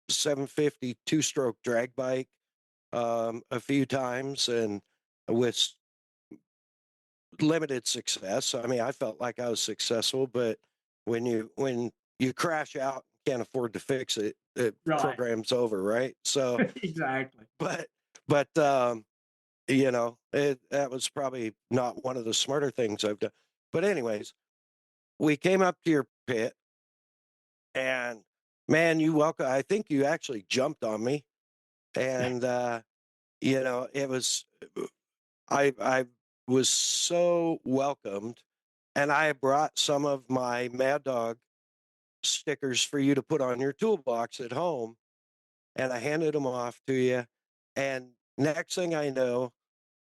750 two-stroke drag bike a few times, and with limited success. I mean, I felt like I was successful, but when you crash out, can't afford to fix it, the
Right.
program's over, right? So,
Exactly.
but that was probably not one of the smarter things I've done. But anyways, we came up to your pit, and man, you welcome. I think you actually jumped on me, and it was I was so welcomed, and I brought some of my Mad Dog stickers for you to put on your toolbox at home, and I handed them off to you. And next thing I know,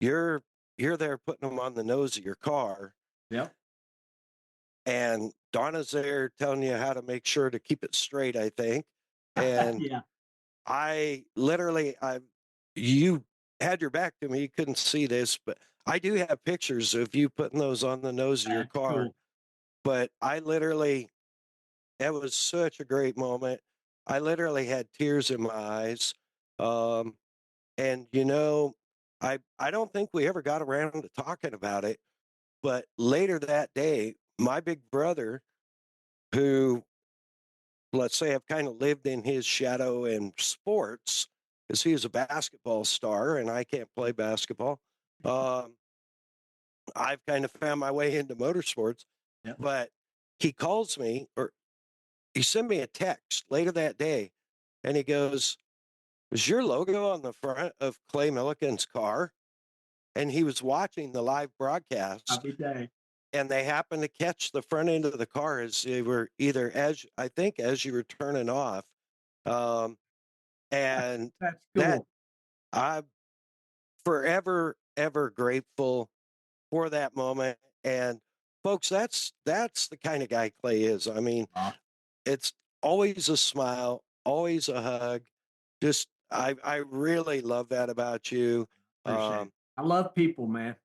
you're there putting them on the nose of your car,
Yep.
and Donna's there telling you how to make sure to keep it straight, I think. And
Yeah.
you had your back to me, you couldn't see this, but I do have pictures of you putting those on the nose of your
That's
car.
cool.
But that was such a great moment. I literally had tears in my eyes. Um, and I don't think we ever got around to talking about it, but later that day, my big brother, who, let's say, I've kind of lived in his shadow in sports, because he was a basketball star and I can't play basketball. I've kind of found my way into motorsports,
Yep.
but he calls me, or he sent me a text later that day, and he goes, "Is your logo on the front of Clay Millican's car?" And he was watching the live broadcast,
Happy day.
and they happened to catch the front end of the car as they were as you were turning off. Um, and
That's
that
cool.
I'm forever, ever grateful for that moment. And folks, that's the kind of guy Clay is. I mean, it's always a smile, always a hug. Just I really love that about you.
Appreciate it. I love people, man.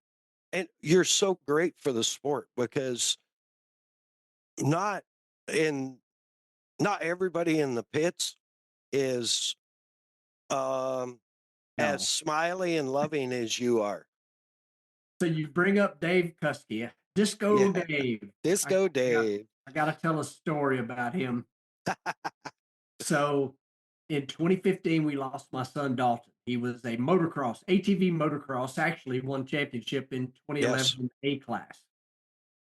And you're so great for the sport, because not in not everybody in the pits is as
No.
smiley and loving as you are.
So you bring up Dave Kuski, Disco
Yeah.
Dave.
Disco Dave.
I got to tell a story about him. So in 2015, we lost my son Dalton. He was a motocross, ATV motocross, actually won championship in 2011
Yes.
in A class.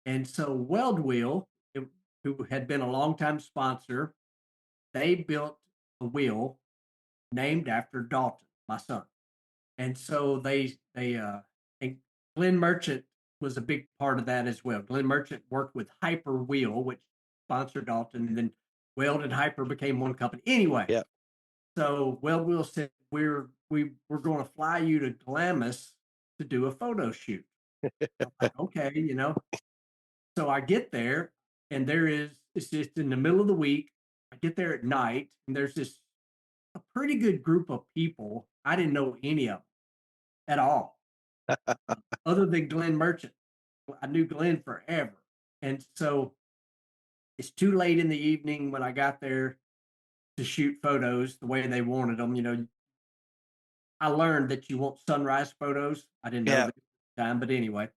And so Weld Wheel, who had been a longtime sponsor, they built a wheel named after Dalton, my son. And so and Glenn Merchant was a big part of that as well. Glenn Merchant worked with Hyper Wheel, which sponsored Dalton, and then Weld and Hyper became one company. Anyway,
Yeah.
so Weld Wheel said we're going to fly you to Glamis to do a photo shoot. I'm like, okay. So I get there, and it's just in the middle of the week. I get there at night, and there's a pretty good group of people. I didn't know any of them at all, other than Glenn Merchant. I knew Glenn forever. And so it's too late in the evening when I got there to shoot photos the way they wanted them. I learned that you want sunrise photos. I didn't know
Yeah.
that at the time, but anyway.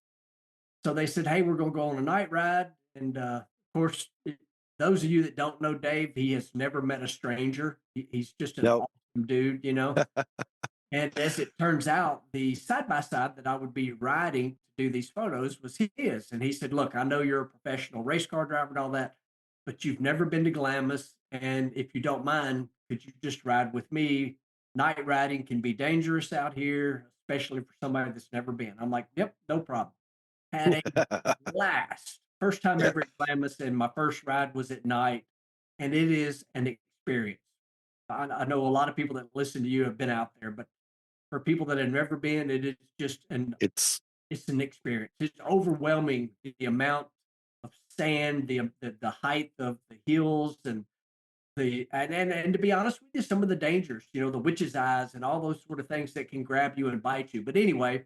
So they said, hey, we're going to go on a night ride. And of course, those of you that don't know Dave, he has never met a stranger. He's just an awesome dude, And as it turns out, the side by side that I would be riding to do these photos was his. And he said, look, I know you're a professional race car driver and all that, but you've never been to Glamis. And if you don't mind, could you just ride with me? Night riding can be dangerous out here, especially for somebody that's never been. I'm like, yep, no problem. Had a blast. First time ever at Glamis, and my first ride was at night. And it is an experience. I know a lot of people that listen to you have been out there, but for people that have never been, it is just
It's
an experience. It's overwhelming, the amount of sand, the height of the hills, and And to be honest with you, some of the dangers, the witch's eyes and all those sort of things that can grab you and bite you. But anyway,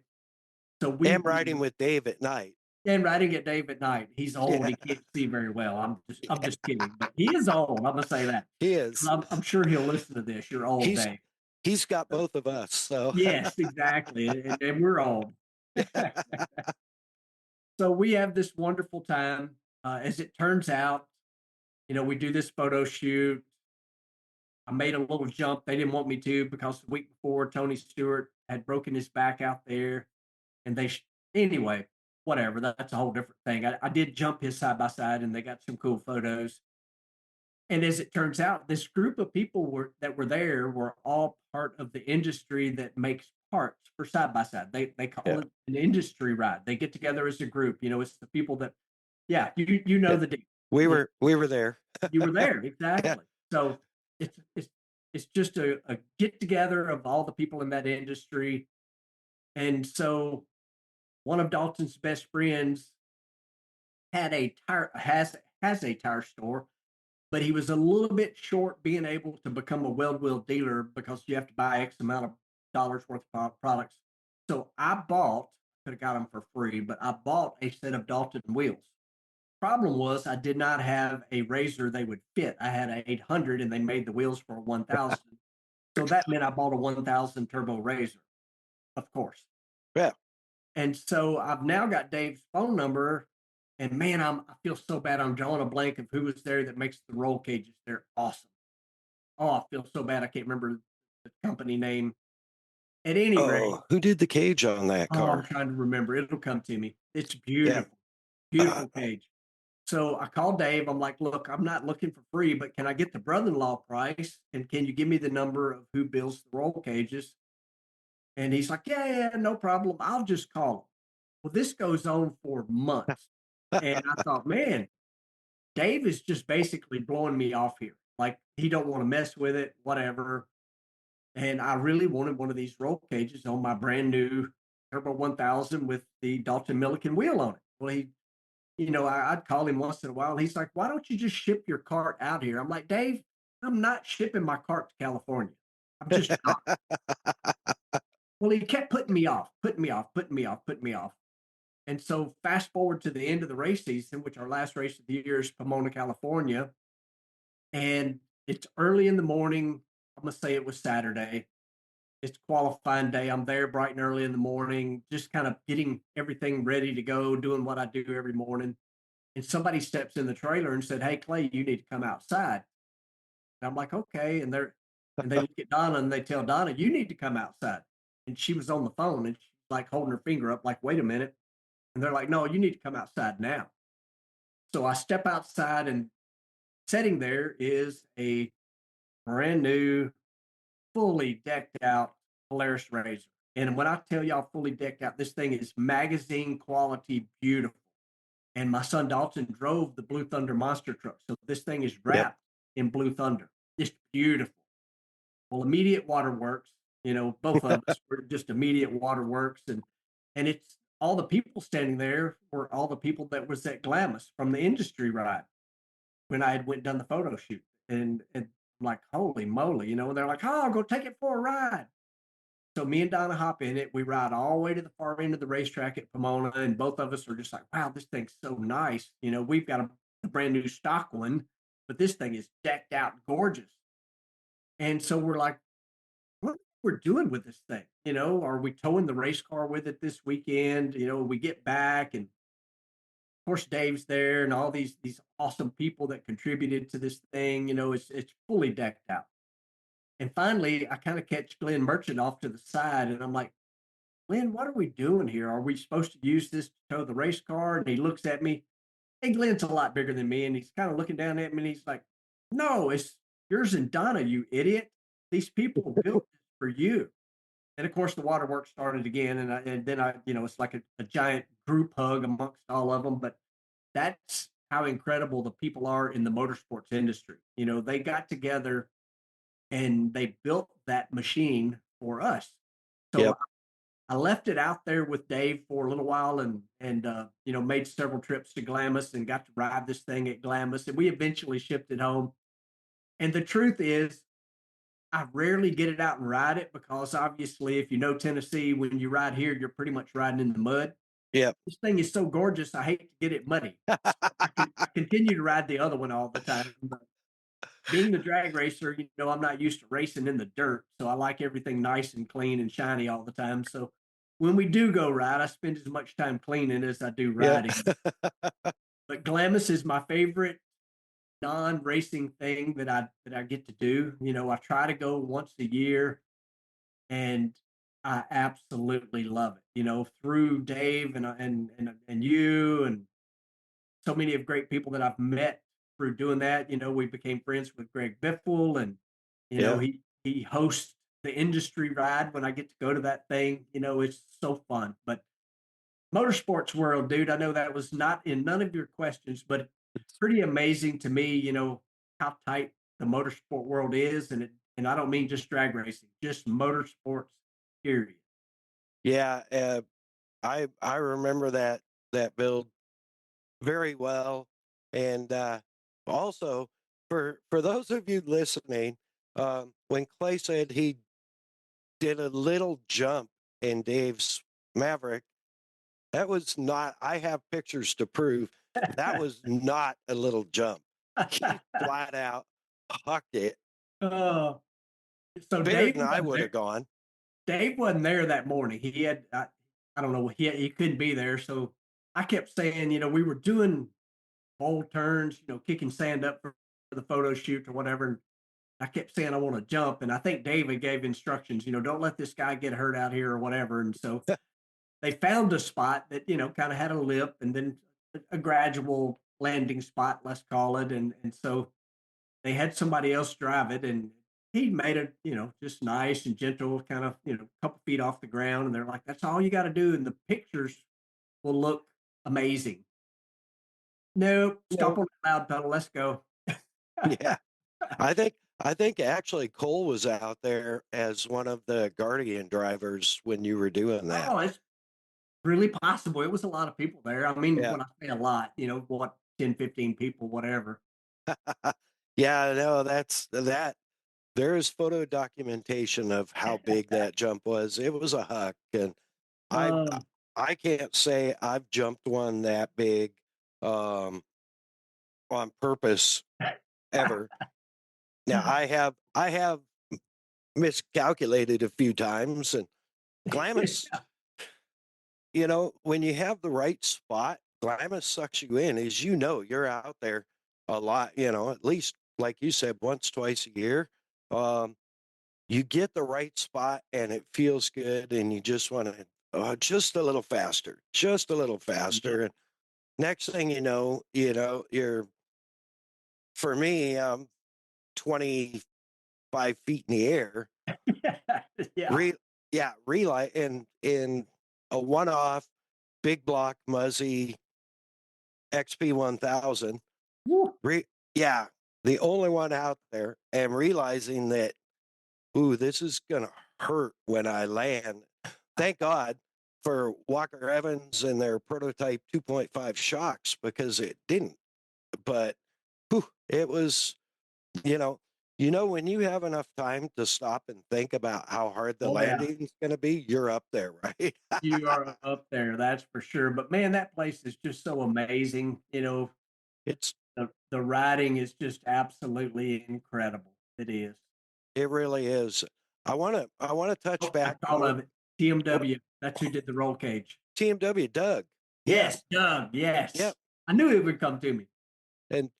so
And riding with Dave at night.
and riding at Dave at night. He's old.
Yeah.
He can't see very well. I'm just kidding, but he is old. I'm gonna say that.
He is.
I'm sure he'll listen to this. You're old, Dave.
He's got both of us. So
Yes, exactly. And we're old. So we have this wonderful time. As it turns out, we do this photo shoot. I made a little jump. They didn't want me to because the week before, Tony Stewart had broken his back out there. And anyway, whatever. That's a whole different thing. I did jump his side by side, and they got some cool photos. And as it turns out, this group of people that were there were all part of the industry that makes parts for side by side. They call it an industry ride. They get together as a group. It's the people that, you know the deal.
We were there.
You were there, exactly. So it's just a get together of all the people in that industry. And so one of Dalton's best friends has a tire store, but he was a little bit short being able to become a wheel dealer because you have to buy X amount of dollars worth of products. So could have got them for free, but I bought a set of Dalton wheels. Problem was I did not have a razor they would fit. I had an 800 and they made the wheels for a 1000. So that meant I bought a 1000 turbo razor, of course.
Yeah.
And so I've now got Dave's phone number, and man, I feel so bad. I'm drawing a blank of who was there that makes the roll cages. They're awesome. Oh, I feel so bad. I can't remember the company name. At any rate,
who did the cage on that car?
I'm trying to remember. It'll come to me. It's beautiful, beautiful cage. So I called Dave. I'm like, look, I'm not looking for free, but can I get the brother-in-law price? And can you give me the number of who builds the roll cages? And he's like, yeah, no problem. I'll just call him. Well, this goes on for months. And I thought, man, Dave is just basically blowing me off here. Like, he don't want to mess with it, whatever. And I really wanted one of these roll cages on my brand new Turbo 1000 with the Dalton Millican wheel on it. Well, I'd call him once in a while. And he's like, why don't you just ship your cart out here? I'm like, Dave, I'm not shipping my cart to California. I'm just not. Well, he kept putting me off. And so fast forward to the end of the race season, which our last race of the year is Pomona, California. And it's early in the morning. I'm going to say it was Saturday. It's qualifying day. I'm there bright and early in the morning, just kind of getting everything ready to go, doing what I do every morning. And somebody steps in the trailer and said, hey, Clay, you need to come outside. And I'm like, okay. And they look at Donna and they tell Donna, you need to come outside. And she was on the phone and she's like holding her finger up, like, wait a minute. And they're like, no, you need to come outside now. So I step outside, and sitting there is a brand new, fully decked out Polaris Razor. And when I tell y'all fully decked out, this thing is magazine quality, beautiful. And my son Dalton drove the Blue Thunder monster truck. So this thing is wrapped in Blue Thunder. Just beautiful. Well, immediate waterworks, both of us were just immediate waterworks. And it's all the people standing there were all the people that was at Glamis from the industry ride when I had went and done the photo shoot. And I'm like, holy moly, and they're like, oh, go take it for a ride. So me and Donna hop in it. We ride all the way to the far end of the racetrack at Pomona, and both of us are just like, wow, this thing's so nice. We've got a brand new stock one, but this thing is decked out gorgeous. And so we're like, what we're doing with this thing? Are we towing the race car with it this weekend? We get back, and of course Dave's there and all these awesome people that contributed to this thing. It's fully decked out. And finally, I kind of catch Glenn Merchant off to the side, and I'm like, Glenn, what are we doing here? Are we supposed to use this to tow the race car? And he looks at me. Hey, Glenn's a lot bigger than me, and he's kind of looking down at me, and he's like, no, it's yours and Donna, you idiot. These people built this for you. And of course, the waterworks started again, and then it's like a giant group hug amongst all of them. But that's how incredible the people are in the motorsports industry. They got together and they built that machine for us. So I left it out there with Dave for a little while, and made several trips to Glamis and got to ride this thing at Glamis, and we eventually shipped it home. And the truth is, I rarely get it out and ride it because obviously, if you know Tennessee, when you ride here, you're pretty much riding in the mud.
Yep.
This thing is so gorgeous, I hate to get it muddy. So I continue to ride the other one all the time. But being the drag racer, I'm not used to racing in the dirt, so I like everything nice and clean and shiny all the time. So when we do go ride, I spend as much time cleaning as I do
Yep.
riding. But Glamis is my favorite non-racing thing that I get to do. I try to go once a year, and I absolutely love it. Through Dave and you and so many of great people that I've met through doing that. We became friends with Greg Biffle, and
Yeah.
he hosts the industry ride when I get to go to that thing. It's so fun. But motorsports world, dude, I know that was not in none of your questions, but it's pretty amazing to me, how tight the motorsport world is, and I don't mean just drag racing, just motorsports, period.
Yeah. I remember that build very well. And also for those of you listening, when Clay said he did a little jump in Dave's Maverick, that was not, I have pictures to prove that was not a little jump. He flat out hucked it.
Oh, so
Bigger than I would have gone.
Dave wasn't there that morning. He had, I don't know, he couldn't be there. So I kept saying, we were doing bold turns, kicking sand up for the photo shoot or whatever. And I kept saying I want to jump, and I think David gave instructions, don't let this guy get hurt out here or whatever. And so they found a spot that kind of had a lip, and then a gradual landing spot, let's call it. And so they had somebody else drive it, and he made it, just nice and gentle, kind of, a couple feet off the ground. And they're like, "That's all you got to do, and the pictures will look amazing." Nope, stop on the loud pedal. Let's go.
Yeah. I think actually Cole was out there as one of the Guardian drivers when you were doing that.
Oh, it's really possible. It was a lot of people there. I mean,
Yeah.
when I say a lot, what, 10, 15 people, whatever.
Yeah, no, that's that. There is photo documentation of how big that jump was. It was a huck, and I
Um,
I can't say I've jumped one that big on purpose ever. Now I have miscalculated a few times, and Glamis, when you have the right spot, Glamis sucks you in. As you're out there a lot, at least like you said, once, twice a year. You get the right spot and it feels good, and you just want to just a little faster, just a little faster. And next thing you're, for me, 25 feet in the air.
yeah.
Relay in a one-off big block Muzzy XP 1000.
Woo.
Yeah, the only one out there, and realizing that, ooh, this is gonna hurt when I land. Thank God for Walker Evans and their prototype 2.5 shocks, because it didn't. But it was, when you have enough time to stop and think about how hard the
Oh, yeah.
landing is going to be, you're up there, right?
You are up there, that's for sure. But man, that place is just so amazing.
It's
The riding is just absolutely incredible.
it really is. I want to touch back
I thought
on
of it. TMW. That's who did the roll cage.
TMW Doug.
Yes, Doug. Yes.
Yep.
I knew it would come to me.
And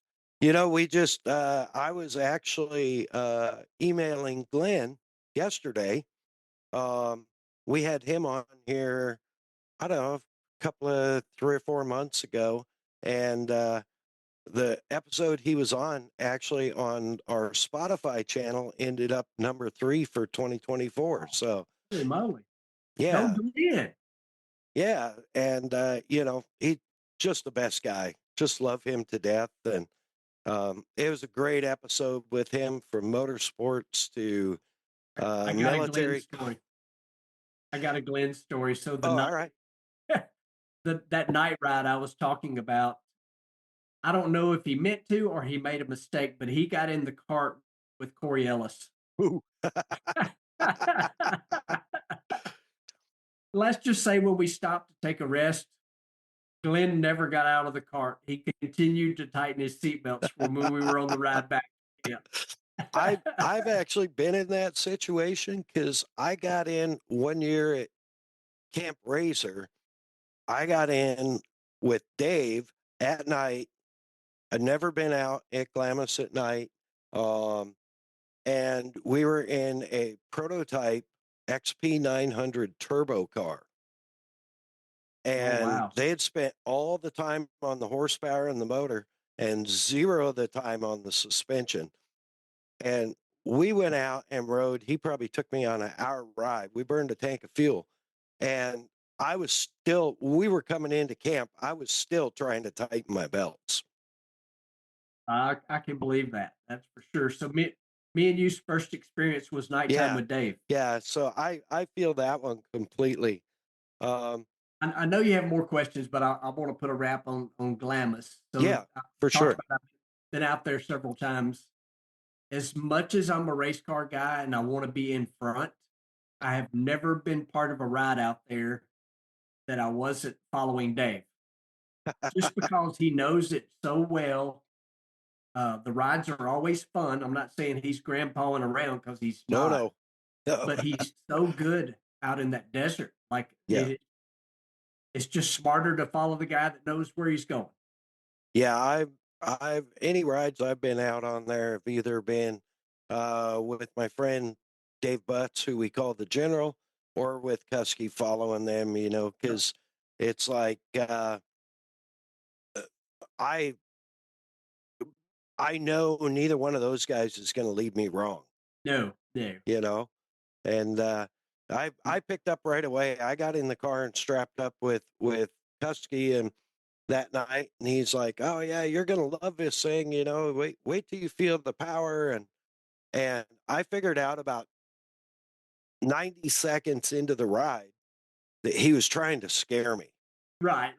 we just I was actually emailing Glenn yesterday. We had him on here, I don't know, a couple of 3 or 4 months ago, and the episode he was on, actually on our Spotify channel, ended up number 3 for 2024. So
Holy moly.
yeah,
Go in.
yeah, and he just the best guy. Just love him to death. And it was a great episode with him, from motorsports to
I got
military.
a Glenn story. I got a Glenn story. So
All right.
that night ride I was talking about, I don't know if he meant to or he made a mistake, but he got in the cart with Corey Ellis.
Ooh.
Let's just say when we stopped to take a rest, Glenn never got out of the cart. He continued to tighten his seatbelts when we were on the ride back. Yeah.
I've actually been in that situation because I got in one year at Camp Razor. I got in with Dave at night. I'd never been out at Glamis at night. And we were in a prototype XP 900 turbo car. And
wow.
they had spent all the time on the horsepower and the motor and zero of the time on the suspension. And we went out and rode. He probably took me on an hour ride. We burned a tank of fuel. And we were coming into camp. I was still trying to tighten my belts.
I can believe that. That's for sure. So me and you's first experience was nighttime with Dave.
Yeah. So I feel that one completely.
I know you have more questions, but I want to put a wrap on Glamis. So
yeah, for sure.
I've been out there several times. As much as I'm a race car guy and I want to be in front, I have never been part of a ride out there that I wasn't following Dave. Just because he knows it so well. The rides are always fun. I'm not saying he's grandpaing around because he's not.
No.
But he's so good out in that desert. Like it's just smarter to follow the guy that knows where he's going.
Yeah, I've any rides I've been out on there have either been with my friend Dave Butts, who we call the General, or with Kusky following them, because it's like I know neither one of those guys is going to lead me wrong.
No.
And I picked up right away. I got in the car and strapped up with Kusky and that night, and he's like, "Oh yeah, you're gonna love this thing, wait till you feel the power." And I figured out about 90 seconds into the ride that he was trying to scare me.
Right.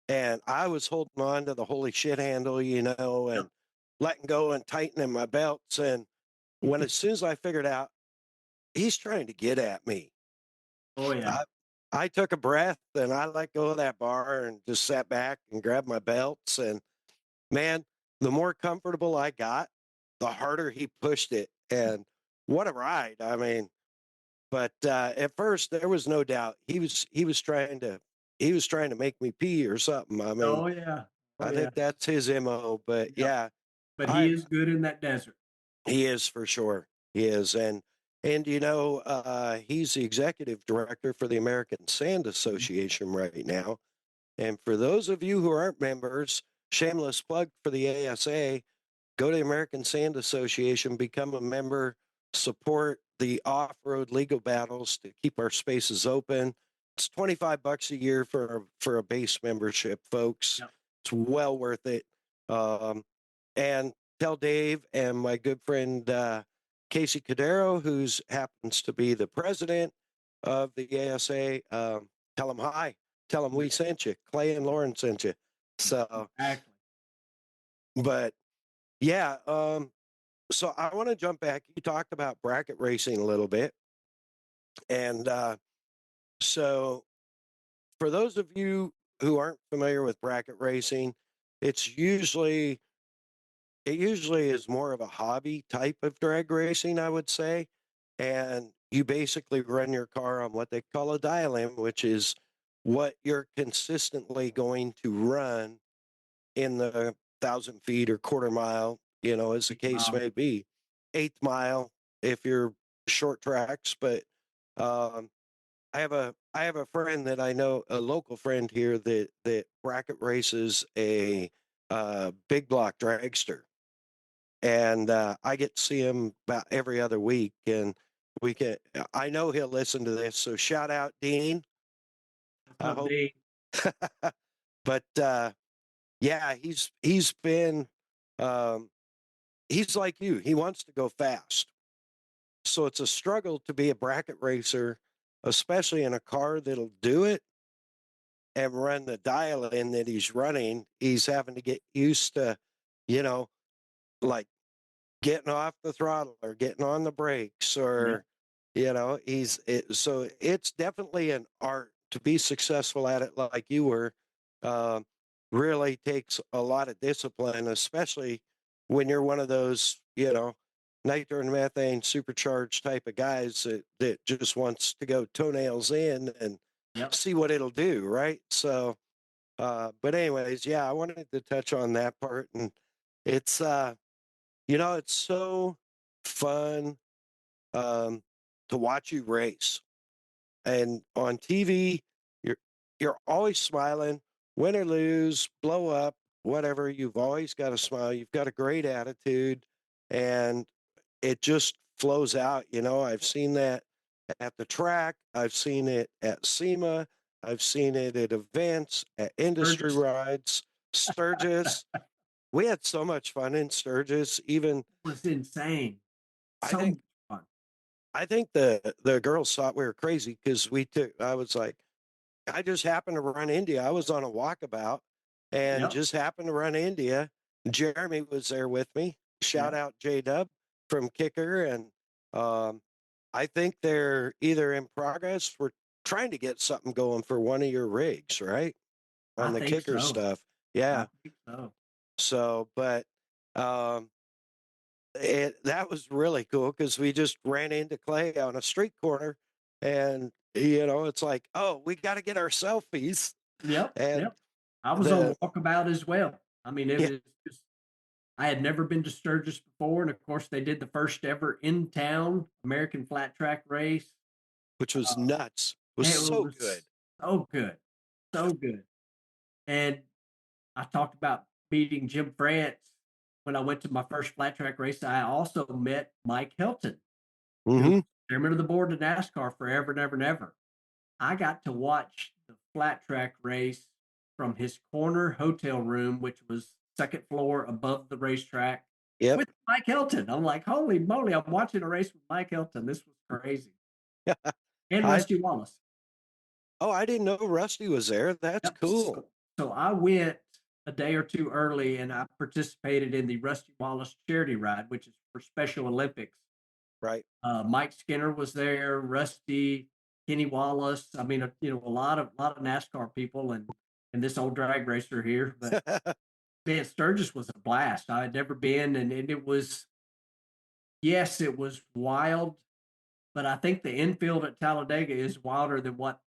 And I was holding on to the holy shit handle, and letting go and tightening my belts. And as soon as I figured out he's trying to get at me,
oh yeah,
I took a breath and I let go of that bar and just sat back and grabbed my belts. And man, the more comfortable I got, the harder he pushed it. And what a ride. I mean, but at first there was no doubt he was trying to make me pee or something. I mean,
oh yeah,
I think that's his MO, but yeah.
But he is good in that desert.
He is, for sure. He is. And he's the executive director for the American Sand Association right now. And for those of you who aren't members, shameless plug for the ASA, go to the American Sand Association, become a member, support the off-road legal battles to keep our spaces open. It's $25 a year for a base membership, folks. Yep. It's well worth it. And tell Dave and my good friend Casey Cadero, who happens to be the president of the ASA, tell him hi. Tell him we sent you. Clay and Lauren sent you. So,
exactly.
But yeah, so I want to jump back. You talked about bracket racing a little bit. And so for those of you who aren't familiar with bracket racing, it usually is more of a hobby type of drag racing, I would say. And you basically run your car on what they call a dial-in, which is what you're consistently going to run in the 1,000 feet or quarter mile, as the case may be. 8th mile if you're short tracks. But I have a friend that I know, a local friend here that bracket races a big block dragster. And I get to see him about every other week. And I know he'll listen to this. So shout out, Dean. I hope.
Dean.
But yeah, he's been, he's like you. He wants to go fast. So it's a struggle to be a bracket racer, especially in a car that'll do it and run the dial-in that he's running. He's having to get used to, like getting off the throttle or getting on the brakes, or so it's definitely an art to be successful at it like you were. um, Really takes a lot of discipline, especially when you're one of those nitro and methane supercharged type of guys that just wants to go toenails in and
Yep.
see what it'll do, right? So but anyways, yeah, I wanted to touch on that part. And it's it's so fun to watch you race. And on TV, you're you're always smiling, win or lose, blow up, whatever. You've always got a smile. You've got a great attitude, and it just flows out. I've seen that at the track. I've seen it at SEMA. I've seen it at events, at industry
Sturgis
rides, Sturgis. We had so much fun in Sturgis. Even
was insane.
I
So
think
much fun.
I think the girls thought we were crazy because I was like, I just happened to run India. I was on a walkabout and
Yep.
just happened to run India. Jeremy was there with me. Shout
Yep.
out J Dub from Kicker. And I think they're either in progress. We're trying to get something going for one of your rigs, right?
I
On the
think
Kicker
so.
stuff.
I
Yeah.
think so.
So, but um, that was really cool because we just ran into Clay on a street corner, and it's like, oh, we got to get our selfies.
Yep.
And
Yep. I was on
the
walkabout as well. I mean, it
yeah,
was just, I had never been to Sturgis before. And of course, they did the first ever in town American flat track race.
which was nuts. It was
It
so
was
good.
so good. So good. And I talked about beating Jim France when I went to my first flat track race. I also met Mike Hilton, who was
Hmm.
chairman of the board of NASCAR forever and ever and ever. I got to watch the flat track race from his corner hotel room, which was second floor above the racetrack,
Yep.
with Mike Hilton. I'm like, holy moly, I'm watching a race with Mike Hilton. This was crazy. And
I
Rusty Wallace.
I didn't know Rusty was there. That's
Yep.
cool.
So I went a day or two early and I participated in the Rusty Wallace charity ride, which is for Special Olympics.
Right.
Mike Skinner was there, Rusty, Kenny Wallace. I mean, a lot of NASCAR people and this old drag racer here. But man, Sturgis was a blast. I had never been, and it was, yes, it was wild, but I think the infield at Talladega is wilder than what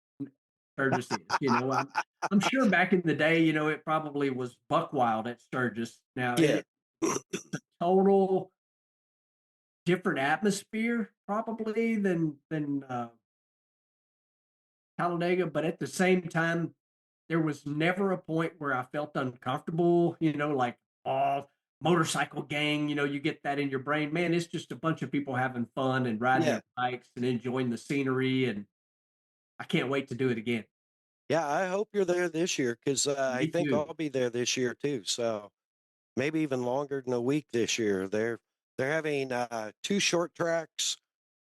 Sturgis is. I'm sure back in the day, it probably was buck wild at Sturgis. Now
Yeah.
it's a total different atmosphere probably than Talladega, but at the same time, there was never a point where I felt uncomfortable, like, oh, motorcycle gang, you get that in your brain. Man, it's just a bunch of people having fun and riding
Yeah.
their bikes and enjoying the scenery. And I can't wait to do it again.
Yeah. I hope you're there this year because I
Me
think
too.
I'll be there this year too. So maybe even longer than a week this year. They're having two short tracks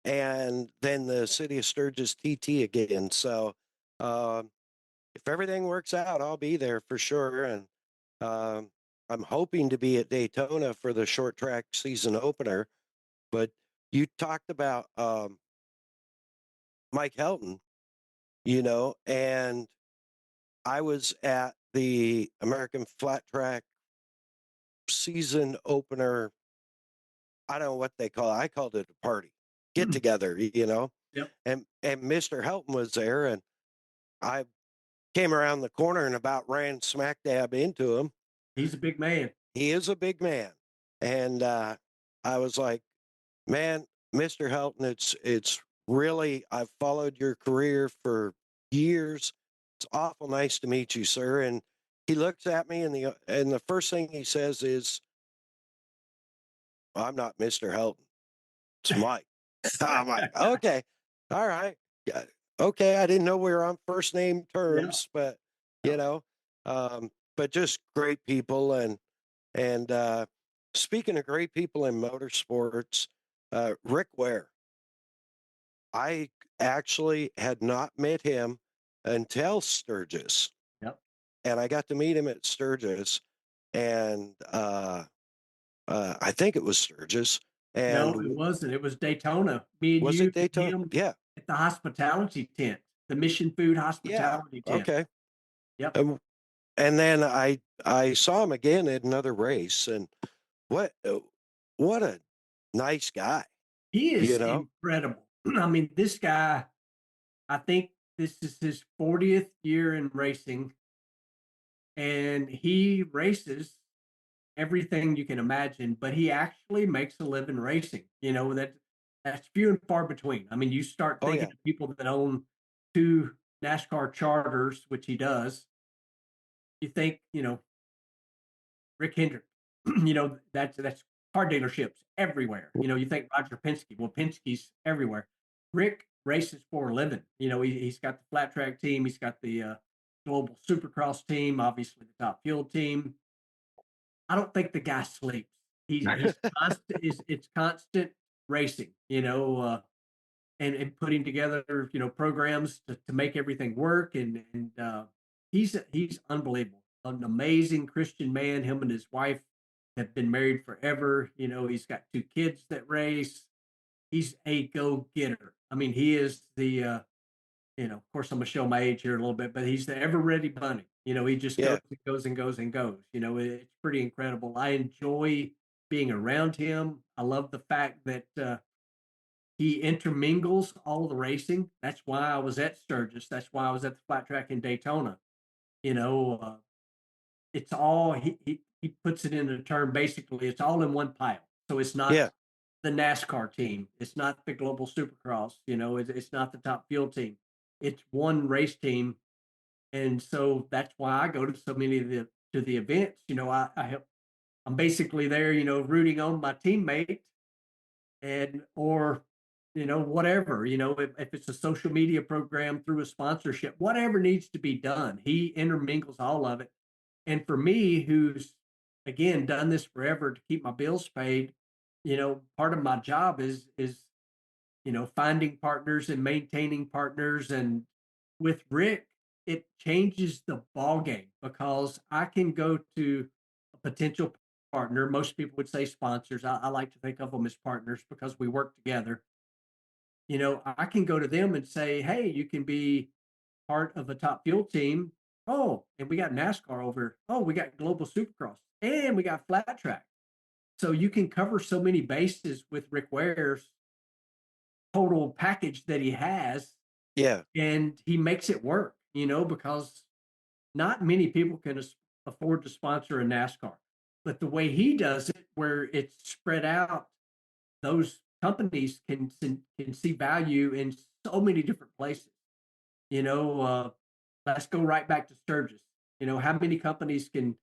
and then the City of Sturgis TT again. So if everything works out, I'll be there for sure. And um, I'm hoping to be at Daytona for the short track season opener. But you talked about Mike Helton, and I was at the American Flat Track season opener. I don't know what they call it. I called it a party, get together,
Yep.
and Mr. Helton was there, and I came around the corner and about ran smack dab into him.
He's a big man.
He is a big man. And I was like, man, Mr. Helton, it's really, I've followed your career for years. It's awful nice to meet you, sir. And he looks at me and the first thing he says is, I'm not Mr. Helton. It's Mike. I'm like, okay, all right. Yeah, okay. I didn't know we were on first name terms, but but just great people. And speaking of great people in motorsports, Rick Ware, I actually had not met him until Sturgis,
Yep.
and I got to meet him at Sturgis, and I think it was Sturgis.
No,
And
it wasn't. It was Daytona. Me and
was
you
it Daytona?
and him
Yeah.
at the hospitality tent, the Mission Food
Yeah.
hospitality tent.
Okay.
Yep.
And then I saw him again at another race, and what a nice guy,
He
you
is
know?
incredible. I mean, this guy, I think this is his 40th year in racing, and he races everything you can imagine, but he actually makes a living racing. That's few and far between. I mean, you start
Oh
thinking
yeah.
of people that own 2 NASCAR charters, which he does. You think, Rick Hendrick, that's car dealerships everywhere. You think Roger Penske. Well, Penske's everywhere. Rick races for a living. He's got the flat track team. He's got the global supercross team, obviously the top fuel team. I don't think the guy sleeps. He's constant. It's constant racing. And putting together programs to make everything work. And he's unbelievable. An amazing Christian man. Him and his wife have been married forever. He's got 2 kids that race. He's a go getter. I mean, he is the of course, I'm gonna show my age here a little bit, but he's the ever ready bunny. He just
Yeah.
goes and goes and goes and goes. It's pretty incredible. I enjoy being around him. I love the fact that he intermingles all of the racing. That's why I was at Sturgis. That's why I was at the flat track in Daytona. You know, uh, it's all he puts it in a term. Basically, it's all in one pile. So it's not
Yeah.
the NASCAR team. It's not the Global Supercross. It's not the Top Fuel team. It's one race team, and so that's why I go to so many of the events. I help. I'm basically there, rooting on my teammate, and or whatever. If it's a social media program through a sponsorship, whatever needs to be done, he intermingles all of it. And for me, who's again done this forever to keep my bills paid, part of my job is finding partners and maintaining partners. And with Rick, it changes the ball game because I can go to a potential partner. Most people would say sponsors. I like to think of them as partners because we work together. I can go to them and say, hey, you can be part of a top fuel team. Oh, and we got NASCAR over. Oh, we got global supercross and we got flat track. So you can cover so many bases with Rick Ware's total package that he has,
Yeah.
and he makes it work, because not many people can afford to sponsor a NASCAR. But the way he does it, where it's spread out, those companies can see value in so many different places. You know, uh, let's go right back to Sturgis. How many companies can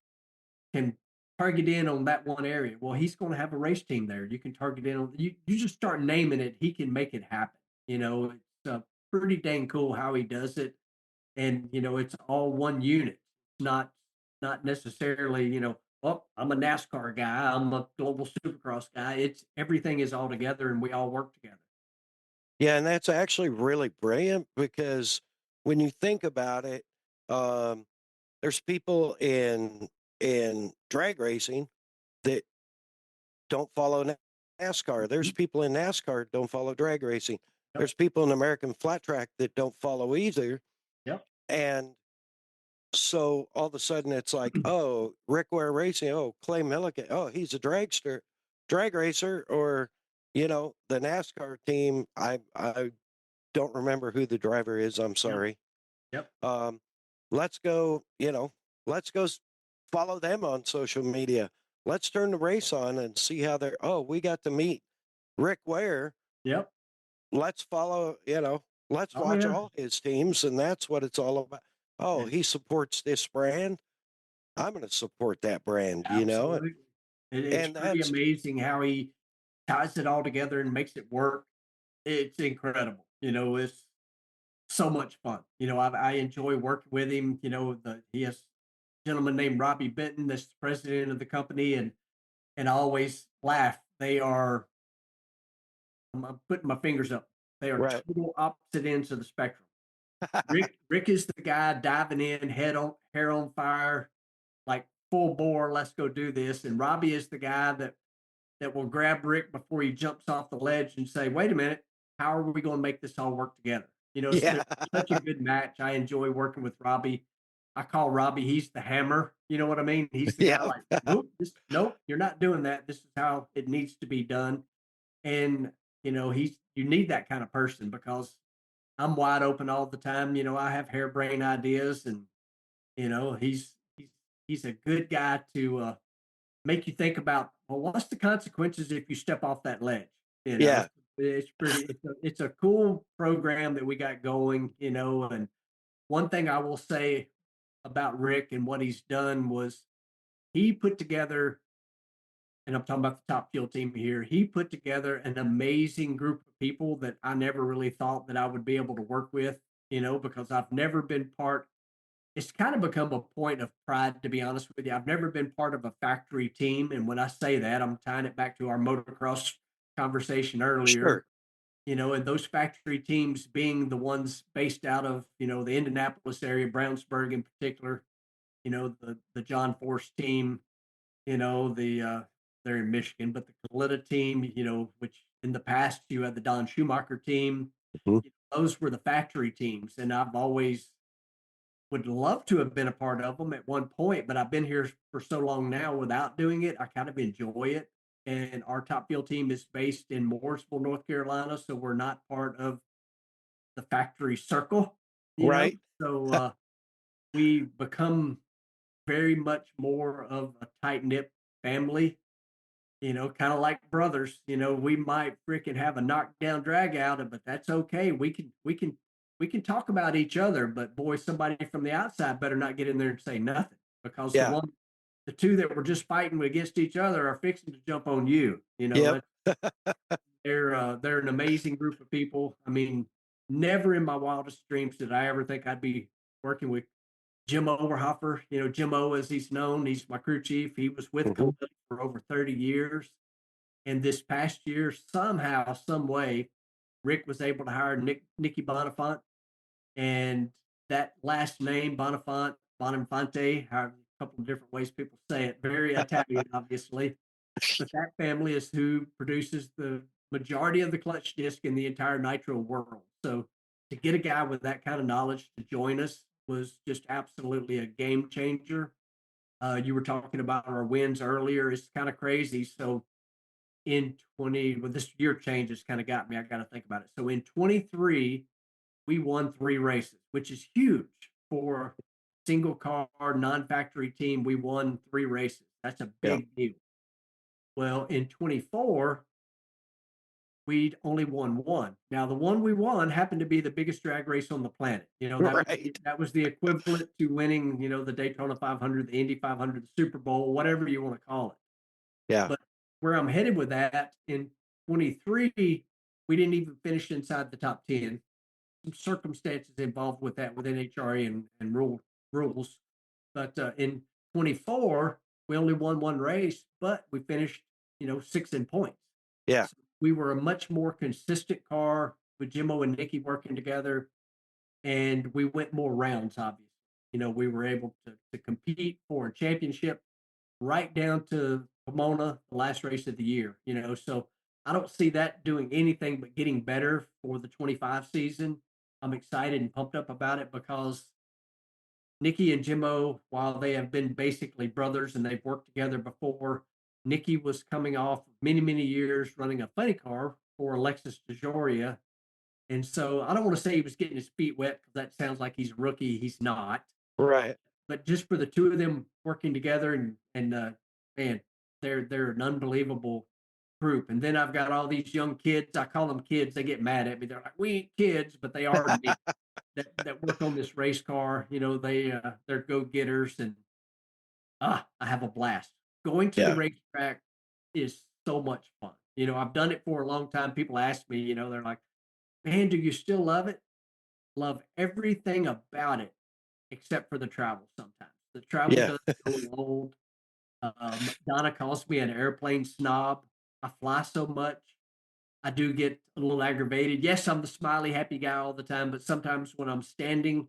target in on that one area? Well, he's going to have a race team there. You can target in on you just start naming it. He can make it happen. It's pretty dang cool how he does it, and it's all one unit. Not necessarily oh, I'm a NASCAR guy, I'm a global supercross guy. It's everything is all together, and we all work together.
Yeah, and that's actually really brilliant because when you think about it, um, there's people in drag racing that don't follow NASCAR. There's
Mhm.
people in NASCAR that don't follow drag racing.
Yep.
There's people in American flat track that don't follow either.
Yep.
And so all of a sudden it's like, oh, Rick Ware Racing, oh, Clay Millican, oh, he's a drag racer, or the NASCAR team. I don't remember who the driver is. I'm
Yep.
sorry.
Yep.
Um, let's go, let's go follow them on social media. Let's turn the race on and see how they're, oh, we got to meet Rick Ware.
Yep.
Let's follow, let's
Oh
watch
yeah.
all his teams. And that's what it's all about. Oh,
And
he supports this brand. I'm going to support that brand.
absolutely. It's
And
pretty
that's,
amazing how he ties it all together and makes it work. It's incredible. It's so much fun. I enjoy working with him. He has a gentleman named Robbie Benton that's the president of the company, and I always laugh. I'm putting my fingers up. They are
right.
total opposite ends of the spectrum. Rick is the guy diving in, hair on fire, like full bore. Let's go do this. And Robbie is the guy that that will grab Rick before he jumps off the ledge and say, wait a minute, how are we going to make this all work together? So
Yeah.
it's such a good match. I enjoy working with Robbie. I call Robbie, he's the hammer. You know what I mean? He's the guy like, nope, you're not doing that. This is how it needs to be done. And, you need that kind of person because I'm wide open all the time. I have harebrained ideas and, he's a good guy to make you think about, well, what's the consequences if you step off that ledge?
Yeah.
It's a cool program that we got going, and one thing I will say about Rick and what he's done was he put together, and I'm talking about the Top Fuel team here, he put together an amazing group of people that I never really thought that I would be able to work with, because I've never been part. It's kind of become a point of pride, to be honest with you. I've never been part of a factory team. And when I say that, I'm tying it back to our motocross conversation earlier,
Sure.
and those factory teams being the ones based out of, the Indianapolis area, Brownsburg in particular, the John Force team, they're in Michigan, but the Kalita team, which in the past you had the Don Schumacher team,
Mhm.
those were the factory teams. And I've always would love to have been a part of them at one point, but I've been here for so long now without doing it. I kind of enjoy it. And our Top Fuel team is based in Mooresville, North Carolina. So we're not part of the factory circle,
Right.
So we become very much more of a tight knit family, kind of like brothers. We might freaking have a knockdown drag out, but that's okay. We can talk about each other, but boy, somebody from the outside better not get in there and say nothing because
Yeah.
the two that were just fighting against each other are fixing to jump on you.
Yep.
They're an amazing group of people. I mean, never in my wildest dreams did I ever think I'd be working with Jim Overhofer. Jim O, as he's known, he's my crew chief. He was with
Mhm.
Kalita for over 30 years. And this past year, somehow, some way, Rick was able to hire Nicky Bonifant. And that last name, Bonifante, a couple of different ways people say it, very Italian, obviously. But that family is who produces the majority of the clutch disc in the entire nitro world. So to get a guy with that kind of knowledge to join us was just absolutely a game changer. You were talking about our wins earlier. It's kind of crazy. So in this year change has kind of got me. I got to think about it. So in 23, we won 3 races, which is huge for single car non-factory team. We won 3 races. That's a
Yeah.
big deal. Well, in 24, we'd only won 1. Now, the one we won happened to be the biggest drag race on the planet.
Right.
That was the equivalent to winning, the Daytona 500, the Indy 500, the Super Bowl, whatever you want to call it.
Yeah.
But where I'm headed with that in 23, we didn't even finish inside the top 10. Some circumstances involved with that with NHRA and rules. But in 24, we only won 1 race, but we finished, 6th in points.
Yeah.
So we were a much more consistent car with Jimmo and Nicky working together, and we went more rounds, obviously. We were able to compete for a championship right down to Pomona, the last race of the year, So I don't see that doing anything but getting better for the 25 season. I'm excited and pumped up about it because Nicky and Jimmo, while they have been basically brothers and they've worked together before, Nicky was coming off many, many years running a funny car for Alexis DeJoria. And so I don't want to say he was getting his feet wet because that sounds like he's a rookie. He's not.
Right.
But just for the two of them working together and man, they're an unbelievable group. And then I've got all these young kids. I call them kids. They get mad at me. They're like, we ain't kids, but they are to me. that work on this race car. They're go getters, and I have a blast. Going to the
Yeah.
racetrack is so much fun. I've done it for a long time. People ask me, they're like, man, do you still love it? Love everything about it except for the travel sometimes. The travel
Yeah.
does go old. Donna calls me an airplane snob. I fly so much. I do get a little aggravated. Yes, I'm the smiley, happy guy all the time, but sometimes when I'm standing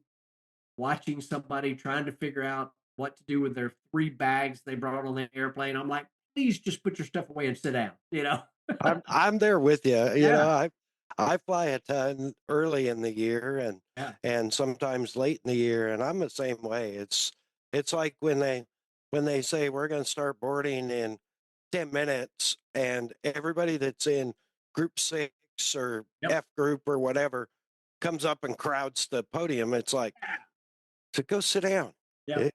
watching somebody trying to figure out what to do with their 3 bags they brought on the airplane, I'm like, please just put your stuff away and sit down, you know?
I'm there with you. You know,
Yeah.
I fly a ton early in the year
Yeah.
and sometimes late in the year, and I'm the same way. It's like when they say we're going to start boarding in 10 minutes, and everybody that's in group 6 or
Yep.
F group or whatever comes up and crowds the podium. It's like, to go sit down.
Yep.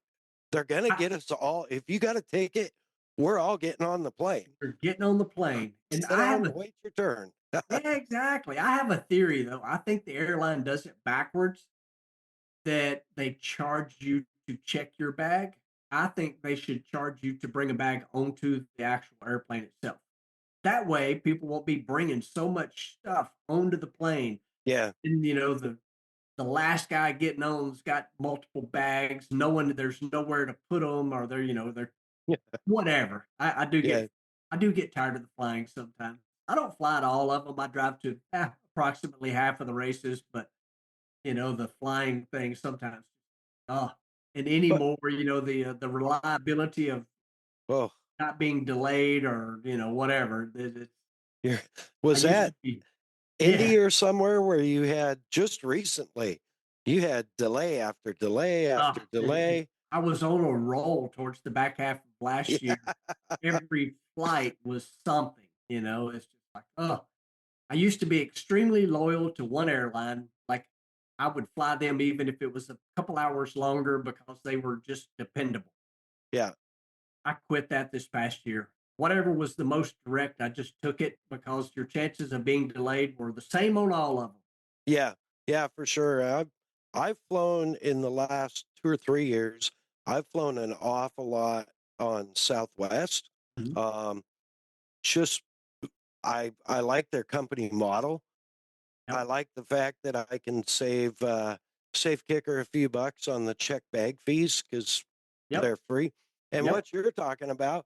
They're going to
I
get us all. If you got a ticket, we're all getting on the plane.
You're getting on the plane, and
Sit
I have
down,
a
wait your turn.
yeah, exactly. I have a theory, though. I think the airline does it backwards, that they charge you to check your bag. I think they should charge you to bring a bag onto the actual airplane itself. That way, people won't be bringing so much stuff onto the plane,
Yeah.
and, you know, the last guy getting on's got multiple bags, knowing that there's nowhere to put them, or they're
Yeah.
whatever.
Yeah.
I do get tired of the flying sometimes. I don't fly to all of them. I drive to approximately half of the races, but the flying thing sometimes. Oh, and
But,
anymore, the reliability of
oh,
not being delayed or whatever.
you're,
I
was
used
that
to be, yeah.
Indy or somewhere where you had just recently, you had delay after delay
Oh,
after delay?
I was on a roll towards the back half of last
Yeah.
year. Every flight was something. It's just like, oh, I used to be extremely loyal to one airline. Like, I would fly them even if it was a couple hours longer because they were just dependable.
Yeah.
I quit that this past year. Whatever was the most direct, I just took it because your chances of being delayed were the same on all of them.
Yeah. Yeah, for sure. I've flown in the last 2 or 3 years. I've flown an awful lot on Southwest.
Mhm.
Um, just I like their company model. I
Yep.
like the fact that I can save kicker a few bucks on the check bag fees because
Yep.
they're free. And
Yep.
what you're talking about,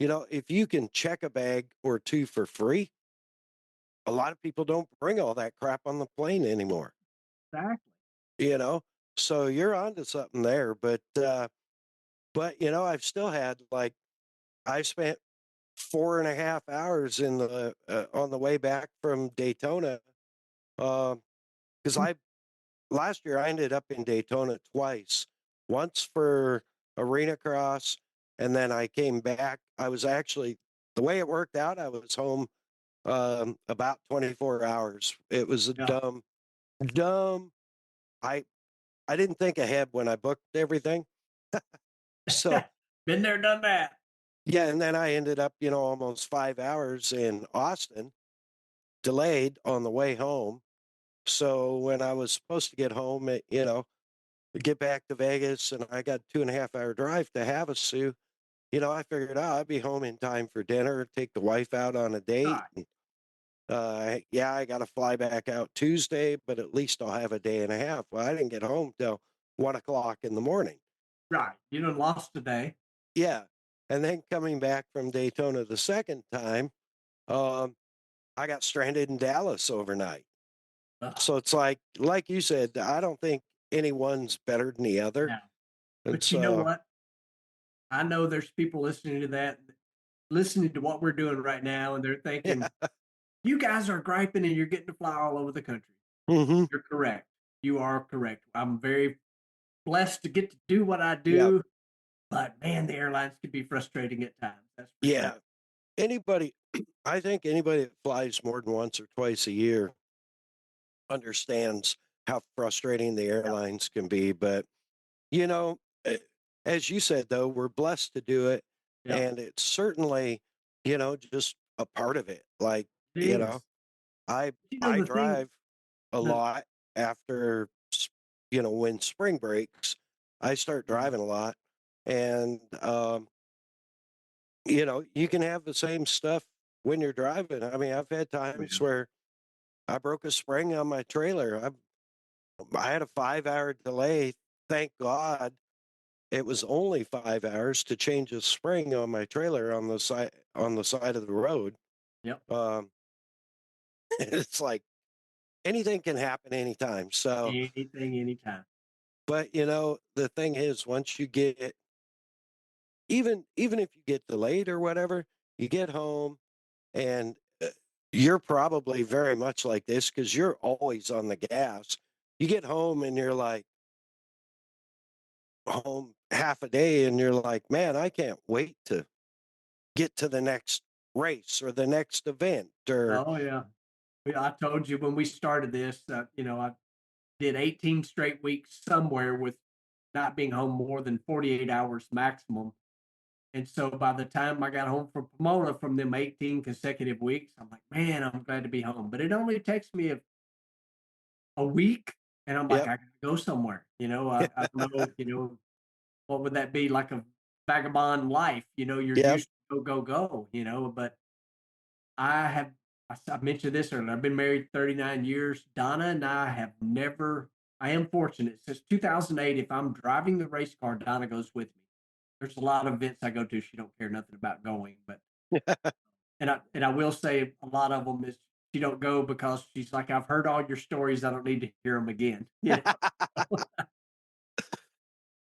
if you can check a bag or two for free, a lot of people don't bring all that crap on the plane anymore.
Exactly.
You know, so you're onto something there. But I've still had I've spent 4.5 hours in the on the way back from Daytona because I last year I ended up in Daytona twice. Once for arena cross, and then I came back. I was actually the way it worked out. I was home about 24 hours. It was a
Yeah.
dumb. I I didn't think ahead when I booked everything. So
Been there, done that.
yeah, and then I ended up, almost 5 hours in Austin, delayed on the way home. So when I was supposed to get home, get back to Vegas, and I got 2.5 hour drive to Havasu. I figured, I'd be home in time for dinner, take the wife out on a date.
Right.
And, yeah, I got to fly back out Tuesday, but at least I'll have a day and a half. Well, I didn't get home till 1 o'clock in the morning.
Right. You done lost today.
Yeah. And then coming back from Daytona the second time, um, I got stranded in Dallas overnight.
Ugh.
So it's like you said, I don't think anyone's better than the other.
No.
And
But you know
so,
what? I know there's people listening to that, listening to what we're doing right now, and they're
yeah.
thinking, you guys are griping and you're getting to fly all over the country.
Hmm.
You're correct. You are correct. I'm very blessed to get to do what I
Yeah.
do, but man, the airlines can be frustrating at times. That's for
Yeah.
sure.
Anybody, I think anybody that flies more than once or twice a year understands how frustrating the
Yep.
airlines can be. But, you know, eh, as you said, though, we're blessed to do it.
Yep.
And it's certainly, just a part of it. Like,
It
you
is.
know, I, I
The thing,
drive a
the
lot after, when spring breaks, I start driving a lot. And, you can have the same stuff when you're driving. I mean, I've had times where I broke a spring on my trailer. I had a 5 hour delay. Thank God it was only 5 hours to change a spring on my trailer on the side of the road.
Yep.
Um, it's like anything can happen anytime. So,
Anything, anytime.
but the thing is, once you get even if you get delayed or whatever, you get home and you're probably very much like this because you're always on the gas. You get home and you're like, home half a day and you're like, man, I can't wait to get to the next race or the next event or
Oh yeah. I told you when we started this, I did 18 straight weeks somewhere with not being home more than 48 hours maximum. And so by the time I got home from Pomona from them 18 consecutive weeks, I'm like, man, I'm glad to be home. But it only takes me a week, and I'm like,
yep.
I gotta go somewhere. I don't know, what would that be like a vagabond life? You're
Yep.
used to go, but I have, I mentioned this earlier. I've been married 39 years. Donna and I have never, I am fortunate since 2008. If I'm driving the race car, Donna goes with me. There's a lot of events I go to. She don't care nothing about going, but, and I will say a lot of them is she don't go because she's like, I've heard all your stories. I don't need to hear them again.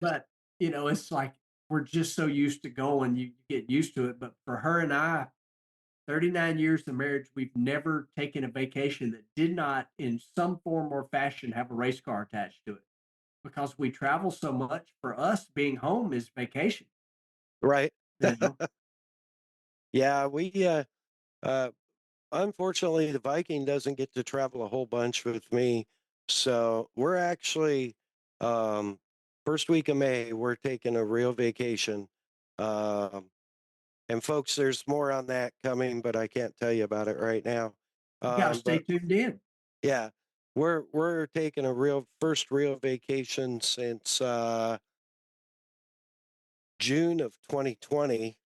But, it's like, we're just so used to going, you get used to it. But for her and I, 39 years of marriage, we've never taken a vacation that did not, in some form or fashion, have a race car attached to it because we travel so much. For us, being home is vacation,
Right.
you know?
Yeah. Uh, Unfortunately, the Viking doesn't get to travel a whole bunch with me. So we're actually, um, first week of May, we're taking a real vacation. Um, and folks, there's more on that coming, but I can't tell you about it right now.
You got to stay
But
tuned in.
yeah, we're taking a first real vacation since June of 2020,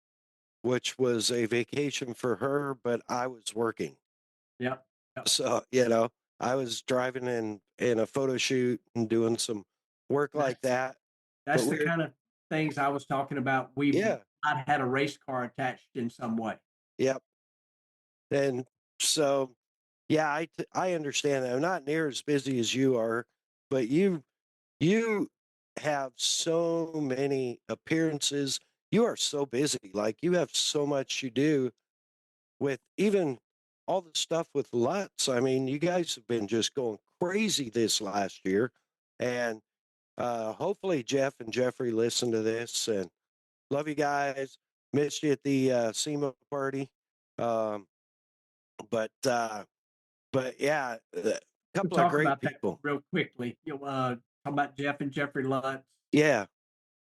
which was a vacation for her, but I was working.
Yep. Yep.
So, I was driving in a photo shoot and doing some work like
That's,
that. But
that's the kind of things I was talking about. We've
yeah,
not had a race car attached in some way.
yep. And so, yeah, I understand that. I'm not near as busy as you are, but you have so many appearances. You are so busy. Like you have so much you do with even all the stuff with Lutz. I mean, you guys have been just going crazy this last year. And hopefully Jeff and Jeffrey listen to this and love you guys. Missed you at the SEMA party. Um, but yeah, a
We'll
couple of
talk
great
about that
people.
real quickly. Talk about Jeff and Jeffrey Lutz.
Yeah.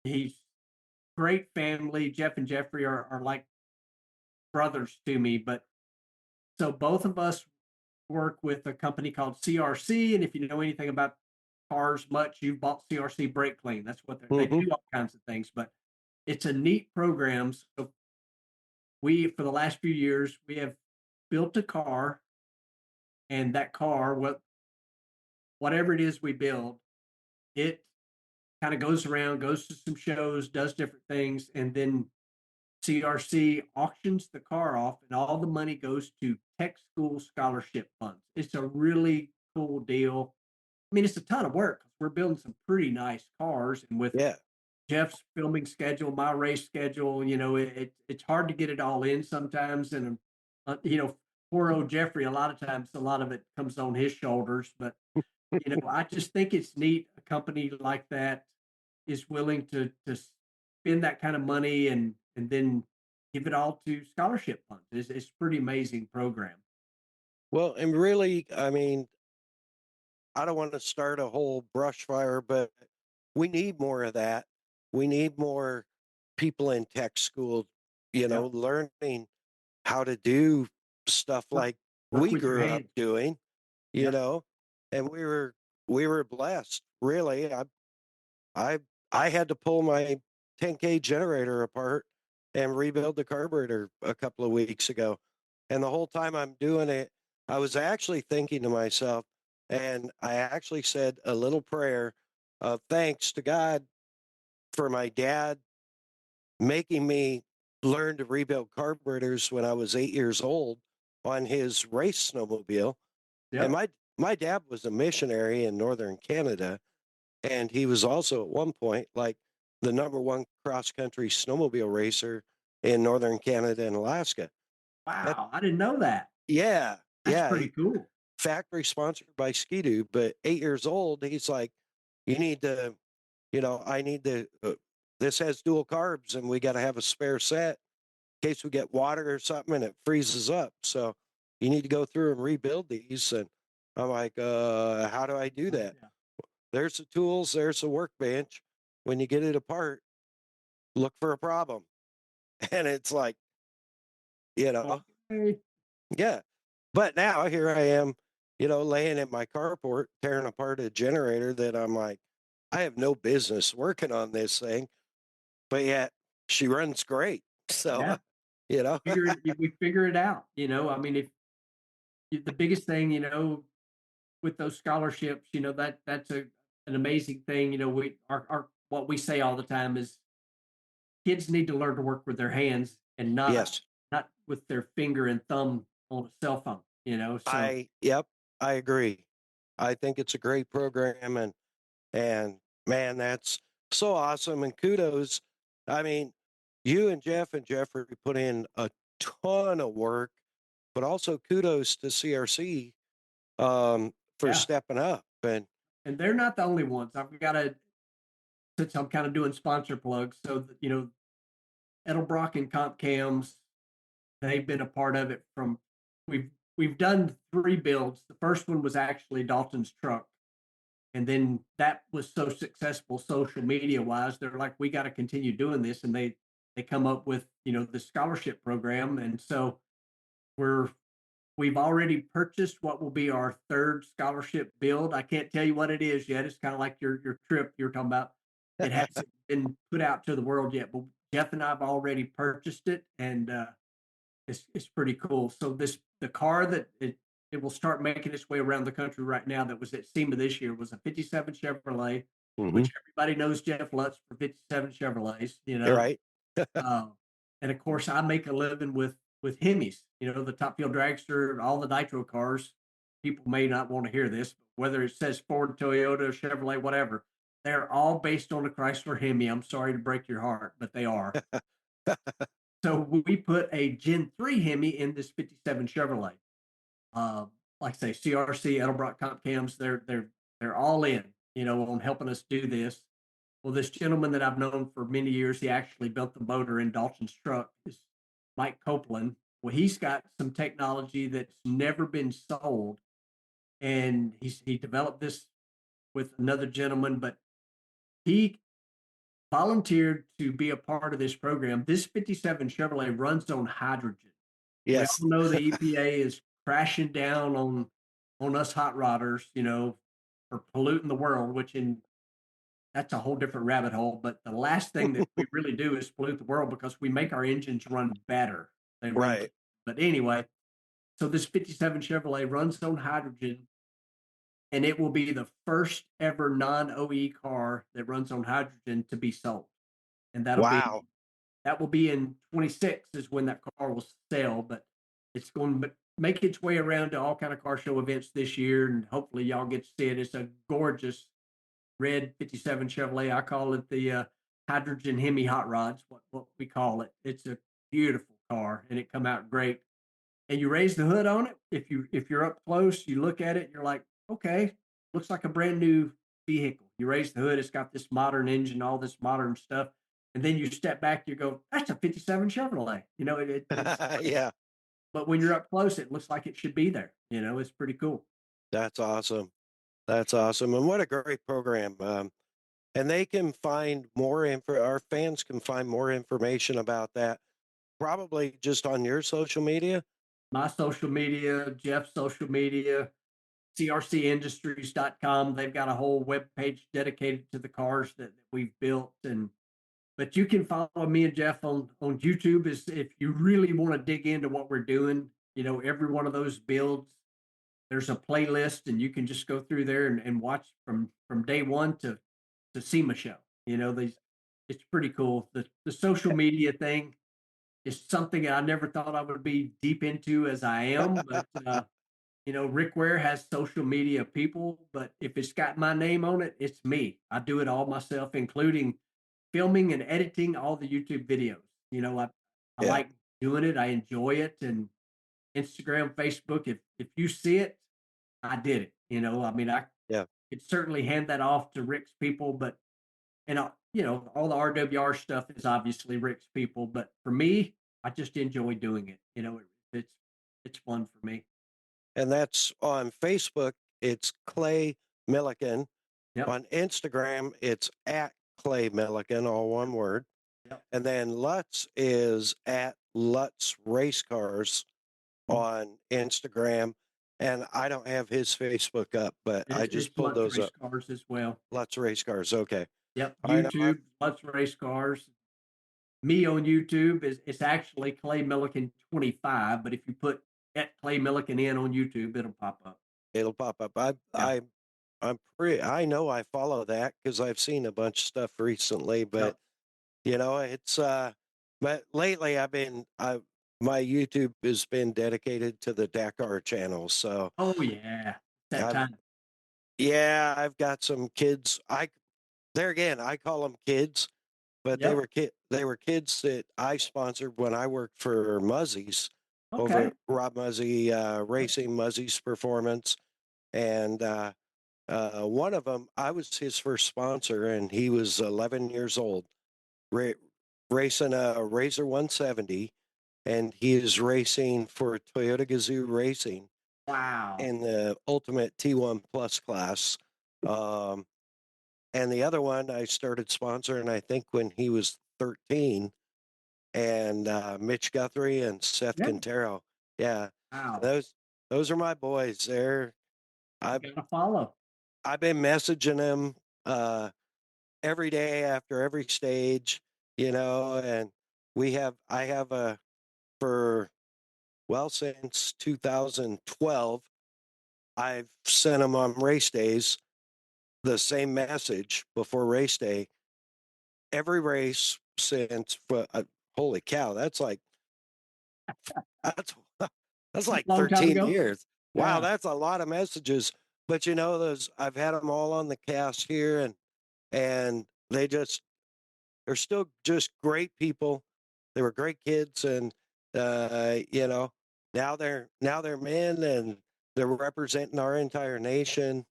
He's great family. Jeff and Jeffrey are like brothers to me, but so both of us work with a company called CRC. And if you know anything about cars much, you've bought CRC brake clean. That's what they
Hmm.
do, all kinds of things, but it's a neat program. So we, for the last few years, we have built a car, and that car, whatever it is we build, it kind of goes around, goes to some shows, does different things, and then CRC auctions the car off, and all the money goes to tech school scholarship funds. It's a really cool deal. I mean, it's a ton of work. We're building some pretty nice cars, and with
Yeah.
Jeff's filming schedule, my race schedule, it's hard to get it all in sometimes. And poor old Jeffrey, a lot of times, a lot of it comes on his shoulders. But I just think it's neat. A company like that is willing to spend that kind of money and then give it all to scholarship funds. It's pretty amazing program.
Well, and really, I mean, I don't want to start a whole brush fire, but we need more of that. We need more people in tech school,
Yep.
learning how to do stuff
Work,
like
work
we
with your
grew up
hands.
doing, you
Yep.
know, and we were blessed. Really, I I had to pull my 10K generator apart and rebuild the carburetor a couple of weeks ago. And the whole time I'm doing it, I was actually thinking to myself, and I actually said a little prayer of thanks to God for my dad making me learn to rebuild carburetors when I was 8 years old on his race snowmobile. And
Yep.
my dad was a missionary in northern Canada, and he was also at one point like the number one cross country snowmobile racer in northern Canada and Alaska.
Wow, I didn't know that.
Yeah,
That's
yeah.
pretty cool.
Factory sponsored by Ski-Doo, but 8 years old, he's like, you need to, I need to, this has dual carbs and we got to have a spare set in case we get water or something and it freezes up. So you need to go through and rebuild these. And I'm like, how do I do that?
Yeah.
There's the tools, there's the workbench. When you get it apart, look for a problem. And it's like,
Okay.
yeah. But now here I am, laying in my carport, tearing apart a generator that I'm like, I have no business working on this thing, but yet she runs great. So,
Yeah. We figure it out. I mean, if the biggest thing, with those scholarships, that's an amazing thing. We our what we say all the time is kids need to learn to work with their hands and
yes,
not with their finger and thumb on a cell phone. So
yep, I agree. I think it's a great program and man, that's so awesome. And kudos. I mean, you and Jeff and Jeffrey put in a ton of work, but also kudos to CRC for
yeah,
stepping up.
and they're not the only ones. I've got to since I'm kind of doing sponsor plugs. So Edelbrock and Comp Cams, they've been a part of it from we've done 3 builds. The first one was actually Dalton's truck. And then that was so successful social media wise, they're like, we got to continue doing this. And they come up with, the scholarship program. And so we've already purchased what will be our 3rd scholarship build. I can't tell you what it is yet. It's kind of like your trip you're talking about. It hasn't been put out to the world yet, but Jeff and I have already purchased it, and it's pretty cool. So the car that it will start making its way around the country right now that was at SEMA this year was a 57 Chevrolet, which everybody knows Jeff Lutz for 57 Chevrolets,
You're right.
and of course I make a living with Hemis, the Top Fuel Dragster, all the nitro cars. People may not want to hear this, but whether it says Ford, Toyota, Chevrolet, whatever, they're all based on a Chrysler Hemi. I'm sorry to break your heart, but they are. So we put a Gen 3 Hemi in this 57 Chevrolet. Like I say, CRC, Edelbrock Comp Cams, they're all in, on helping us do this. Well, this gentleman that I've known for many years, he actually built the motor in Dalton's truck, is Mike Copeland. Well, he's got some technology that's never been sold, and he developed this with another gentleman, but he volunteered to be a part of this program. This 57 Chevrolet runs on hydrogen.
Yes.
We all know the EPA is crashing down on us hot rodders, for polluting the world, that's a whole different rabbit hole. But the last thing that we really do is pollute the world because we make our engines run better. They run,
Right.
but anyway, so this 57 Chevrolet runs on hydrogen, and it will be the first ever non-OE car that runs on hydrogen to be sold. And
Wow.
that will be in 26 is when that car will sell, but it's going to make its way around to all kind of car show events this year, and hopefully y'all get to see it. It's a gorgeous red 57 Chevrolet. I call it the hydrogen Hemi hot rods, what we call it. It's a beautiful car, and it come out great. And you raise the hood on it. If you're up close, you look at it, you're like, okay, looks like a brand new vehicle. You raise the hood, it's got this modern engine, all this modern stuff. And then you step back, you go, that's a 57 Chevrolet.
Yeah,
But when you're up close, it looks like it should be there. It's pretty cool.
that's awesome. That's awesome. And what a great program. And they can find more info. Our fans can find more information about that, probably just on your social media.
My social media, Jeff's social media, crcindustries.com. They've got a whole web page dedicated to the cars that we've built. But you can follow me and Jeff on YouTube is if you really want to dig into what we're doing. Every one of those builds, there's a playlist, and you can just go through there and watch from day one to SEMA show. It's pretty cool. The social media thing is something I never thought I would be deep into as I am, but Rick Ware has social media people, but if it's got my name on it, it's me. I do it all myself, including filming and editing all the YouTube videos. I
Yeah.
like doing it. I enjoy it. And Instagram, Facebook, if you see it, I did it. I mean, I
Yeah.
could certainly hand that off to Rick's people, but all the RWR stuff is obviously Rick's people, but for me, I just enjoy doing it. It's fun for me.
And that's on Facebook. It's Clay Millican.
Yep.
On Instagram, it's at Clay Millican, all one word.
Yep.
And then Lutz is at Lutz Race Cars on Instagram. And I don't have his Facebook up, but I just
It's
pulled
Lutz
those
Race
up.
Cars as well.
Lutz Race Cars. Okay.
Yep.
I know
YouTube, Lutz Race Cars. Me on YouTube it's actually Clay Millican 25, but if you put at Clay Millican in on YouTube, it'll pop up.
it'll pop up.
Yeah.
I know I follow that because I've seen a bunch of stuff recently, but
Yep.
it's but lately my YouTube has been dedicated to the Dakar channel. So
Oh yeah. That
I've
time.
yeah, I've got some kids. There again, I call them kids, but
Yep.
they were kids that I sponsored when I worked for Muzzy's over
Okay.
at Rob Muzzy Racing, Muzzy's Performance, and one of them, I was his first sponsor, and he was 11 years old, racing a Razor 170, and he is racing for Toyota Gazoo Racing
Wow.
in the Ultimate T1 Plus class. And the other one I started sponsoring, I think, when he was 13, and Mitch Guthrie and Seth
Yeah.
Quintero. Yeah,
Wow.
those are my boys.
I gotta follow.
I've been messaging them every day after every stage, and I have since 2012, I've sent them on race days the same message before race day. Every race since, holy cow, that's that's that's like
Long time
13
ago.
years. Wow,
Yeah.
that's a lot of messages. But those I've had them all on the cast here, and they're still just great people. They were great kids, and now they're men, and they're representing our entire nation,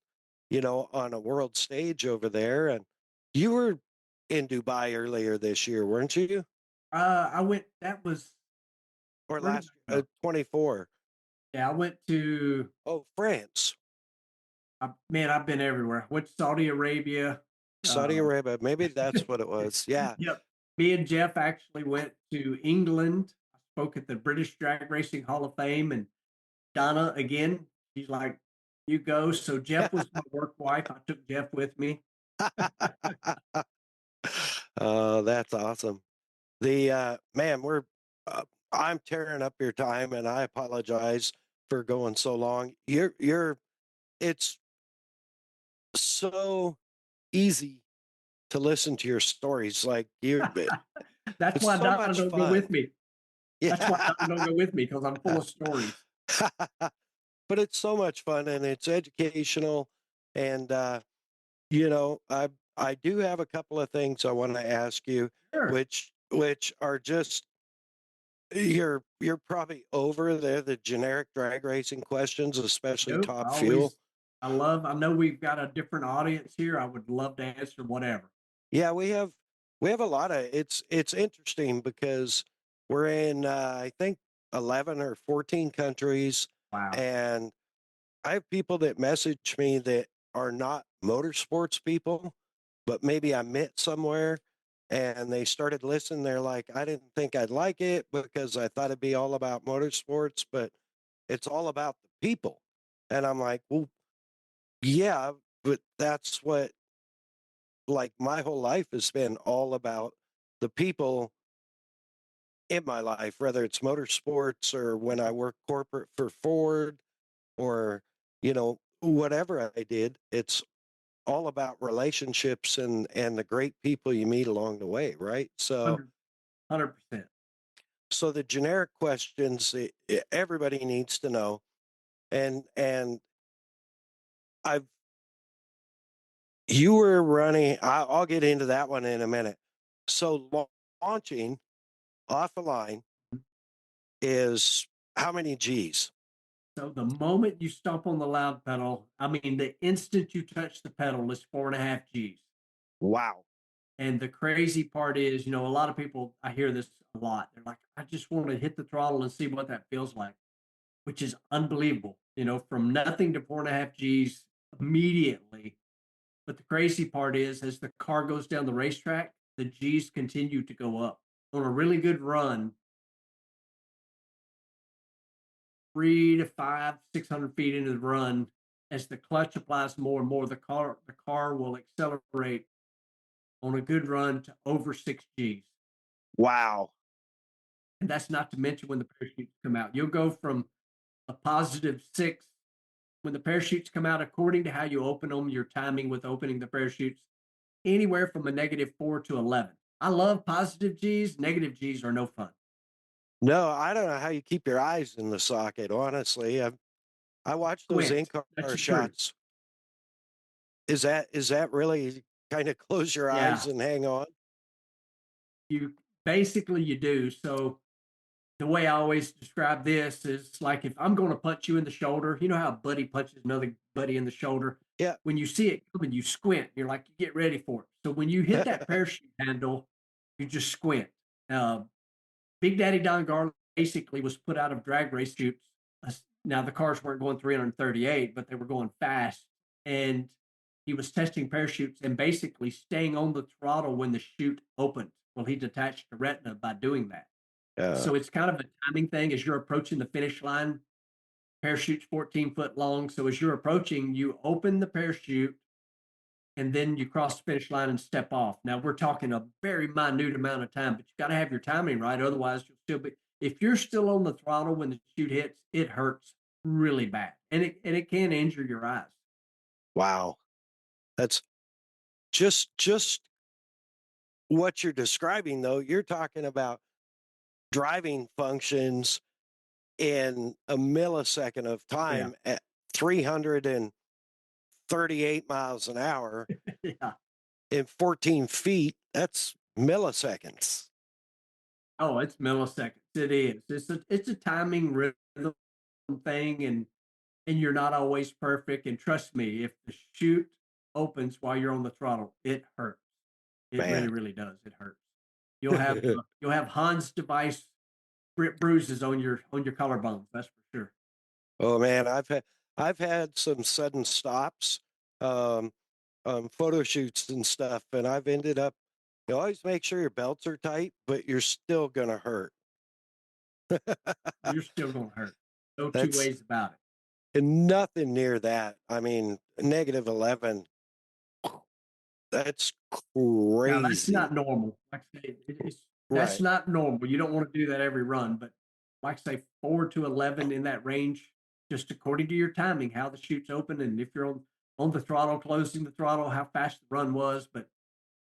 on a world stage over there. And you were in Dubai earlier this year, weren't you?
I went. That was
Or
where did
last
I go?
24?
Yeah, I went to.
Oh, France,
Man, I've been everywhere. Went to Saudi Arabia.
Saudi
Uh,
Arabia. Maybe that's what it was. Yeah.
yep. Me and Jeff actually went to England. I spoke at the British Drag Racing Hall of Fame, and Donna again. She's like, "You go." So Jeff was my work wife. I took Jeff with me.
Oh, that's awesome. The man, I'm tearing up your time, and I apologize for going so long. It's so easy to listen to your stories. Like
That's
it's
why
so
Donna
much
don't go with
fun.
me. That's why Donna don't go with me because I'm full of stories.
But it's so much fun, and it's educational. And I do have a couple of things I want to ask you,
Sure.
which are just you're probably over the generic drag racing questions, especially
Nope.
top fuel.
I know we've got a different audience here. I would love to answer whatever.
Yeah, we have a lot of it's interesting because we're in I think 11 or 14 countries,
Wow.
and I have people that message me that are not motorsports people, but maybe I met somewhere and they started listening. They're like, I didn't think I'd like it because I thought it'd be all about motorsports, but it's all about the people. And I'm like, well, yeah, but that's what, like, my whole life has been all about the people in my life, whether it's motorsports or when I work corporate for Ford or, whatever I did. It's all about relationships and the great people you meet along the way, right? So
100%.
the generic questions that everybody needs to know, and I've you were running. I'll get into that one in a minute. So launching off the line, is how many G's?
So the moment you stomp on the loud pedal, I mean, the instant you touch the pedal is 4.5 G's.
Wow.
And the crazy part is, a lot of people, I hear this a lot. They're like, I just want to hit the throttle and see what that feels like, which is unbelievable, from nothing to 4.5 G's immediately. But the crazy part is, as the car goes down the racetrack, the G's continue to go up. On a really good run, 3 to 5, 600 feet into the run, as the clutch applies more and more, the car will accelerate on a good run to over 6 G's.
Wow.
And that's not to mention when the parachutes come out. You'll go from a +6 when the parachutes come out, according to how you open them, your timing with opening the parachutes, anywhere from a -4 to 11. I love positive G's. Negative G's are no fun.
No, I don't know how you keep your eyes in the socket, honestly. I watch those
Squint.
in-car
That's the truth.
shots. Is that really kind of close your eyes
Yeah.
and hang on?
You do. So the way I always describe this is like, if I'm going to punch you in the shoulder, you know how a buddy punches another buddy in the shoulder?
Yeah.
When you see it coming, you squint. You're like, you get ready for it. So when you hit that parachute handle, you just squint. Big Daddy Don Garland basically was put out of drag race shoots. Now, the cars weren't going 338, but they were going fast. And he was testing parachutes and basically staying on the throttle when the chute opened. Well, he detached the retina by doing that. So it's kind of a timing thing as you're approaching the finish line. Parachute's 14 foot long. So as you're approaching, you open the parachute and then you cross the finish line and step off. Now we're talking a very minute amount of time, but you got to have your timing right. Otherwise, you'll still be, if you're still on the throttle when the chute hits, it hurts really bad. And it can injure your eyes.
Wow. That's just what you're describing, though. You're talking about driving functions in a millisecond of time at 338 miles an hour
Yeah.
in 14 feet. That's milliseconds.
Oh, it's milliseconds. It is. It's a timing rhythm thing, and you're not always perfect. And trust me, if the chute opens while you're on the throttle, it hurts. It really,
Man.
really does. It hurts. You'll have Hans device bruises on your collarbones. That's for sure.
Oh man, I've had some sudden stops, photo shoots and stuff, and I've ended up. You always make sure your belts are tight, but you're still gonna hurt.
You're still gonna hurt. No two
That's
ways about it.
and nothing near that. I mean, -11. That's
Now that's
crazy.
not normal. Like I say, that's
Right.
not normal. You don't want to do that every run, but like I say, 4 to 11 in that range, just according to your timing, how the chute's open, and if you're on the throttle, closing the throttle, how fast the run was. But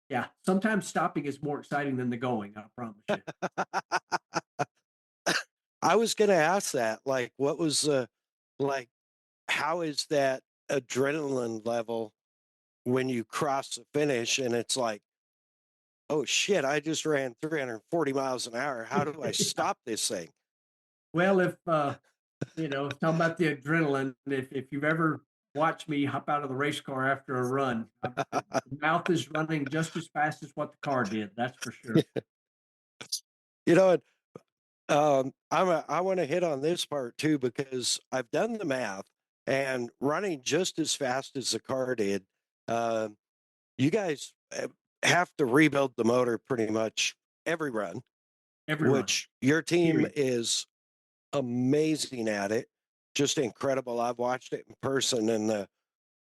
yeah, sometimes stopping is more exciting than the going. I promise you.
I was gonna ask that. Like, what was like? How is that adrenaline level when you cross the finish and it's like, oh shit, I just ran 340 miles an hour. How do I stop this thing?
Well, if talking about the adrenaline, if you've ever watched me hop out of the race car after a run, the mouth is running just as fast as what the car did. That's for sure.
You know, I want to hit on this part too because I've done the math and running just as fast as the car did. You guys have to rebuild the motor pretty much every run, which your team
Period.
is amazing at it. Just incredible. I've watched it in person, and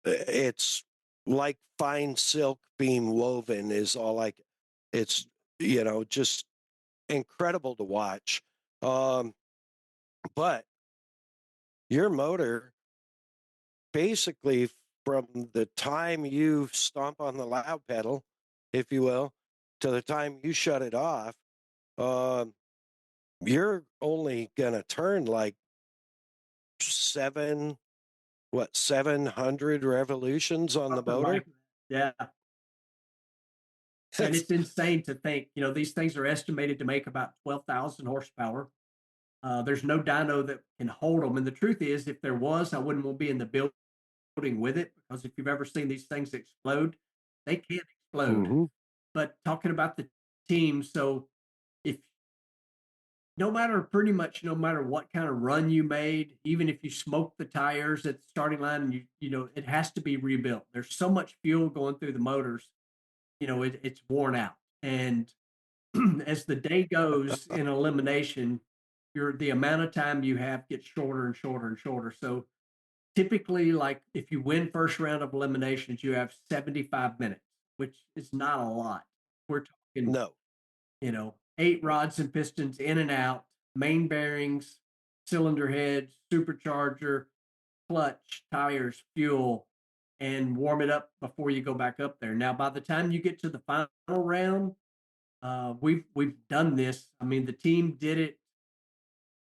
it's like fine silk being woven. Is all like it's just incredible to watch. But your motor, basically, from the time you stomp on the loud pedal, if you will, to the time you shut it off, you're only gonna turn like 700 revolutions on the motor.
Like, yeah. And it's insane to think, these things are estimated to make about 12,000 horsepower. There's no dyno that can hold them. And the truth is, if there was, I wouldn't want to be in the building with it, because if you've ever seen these things explode, they can't explode.
Mhm.
But talking about the team, so if pretty much no matter what kind of run you made, even if you smoked the tires at the starting line, it has to be rebuilt. There's so much fuel going through the motors, it's worn out. And as the day goes in elimination, the amount of time you have gets shorter and shorter and shorter. So typically, like if you win first round of eliminations, you have 75 minutes, which is not a lot. We're talking,
No.
8 rods and pistons in and out, main bearings, cylinder heads, supercharger, clutch, tires, fuel, and warm it up before you go back up there. Now, by the time you get to the final round, we've done this. I mean, the team did it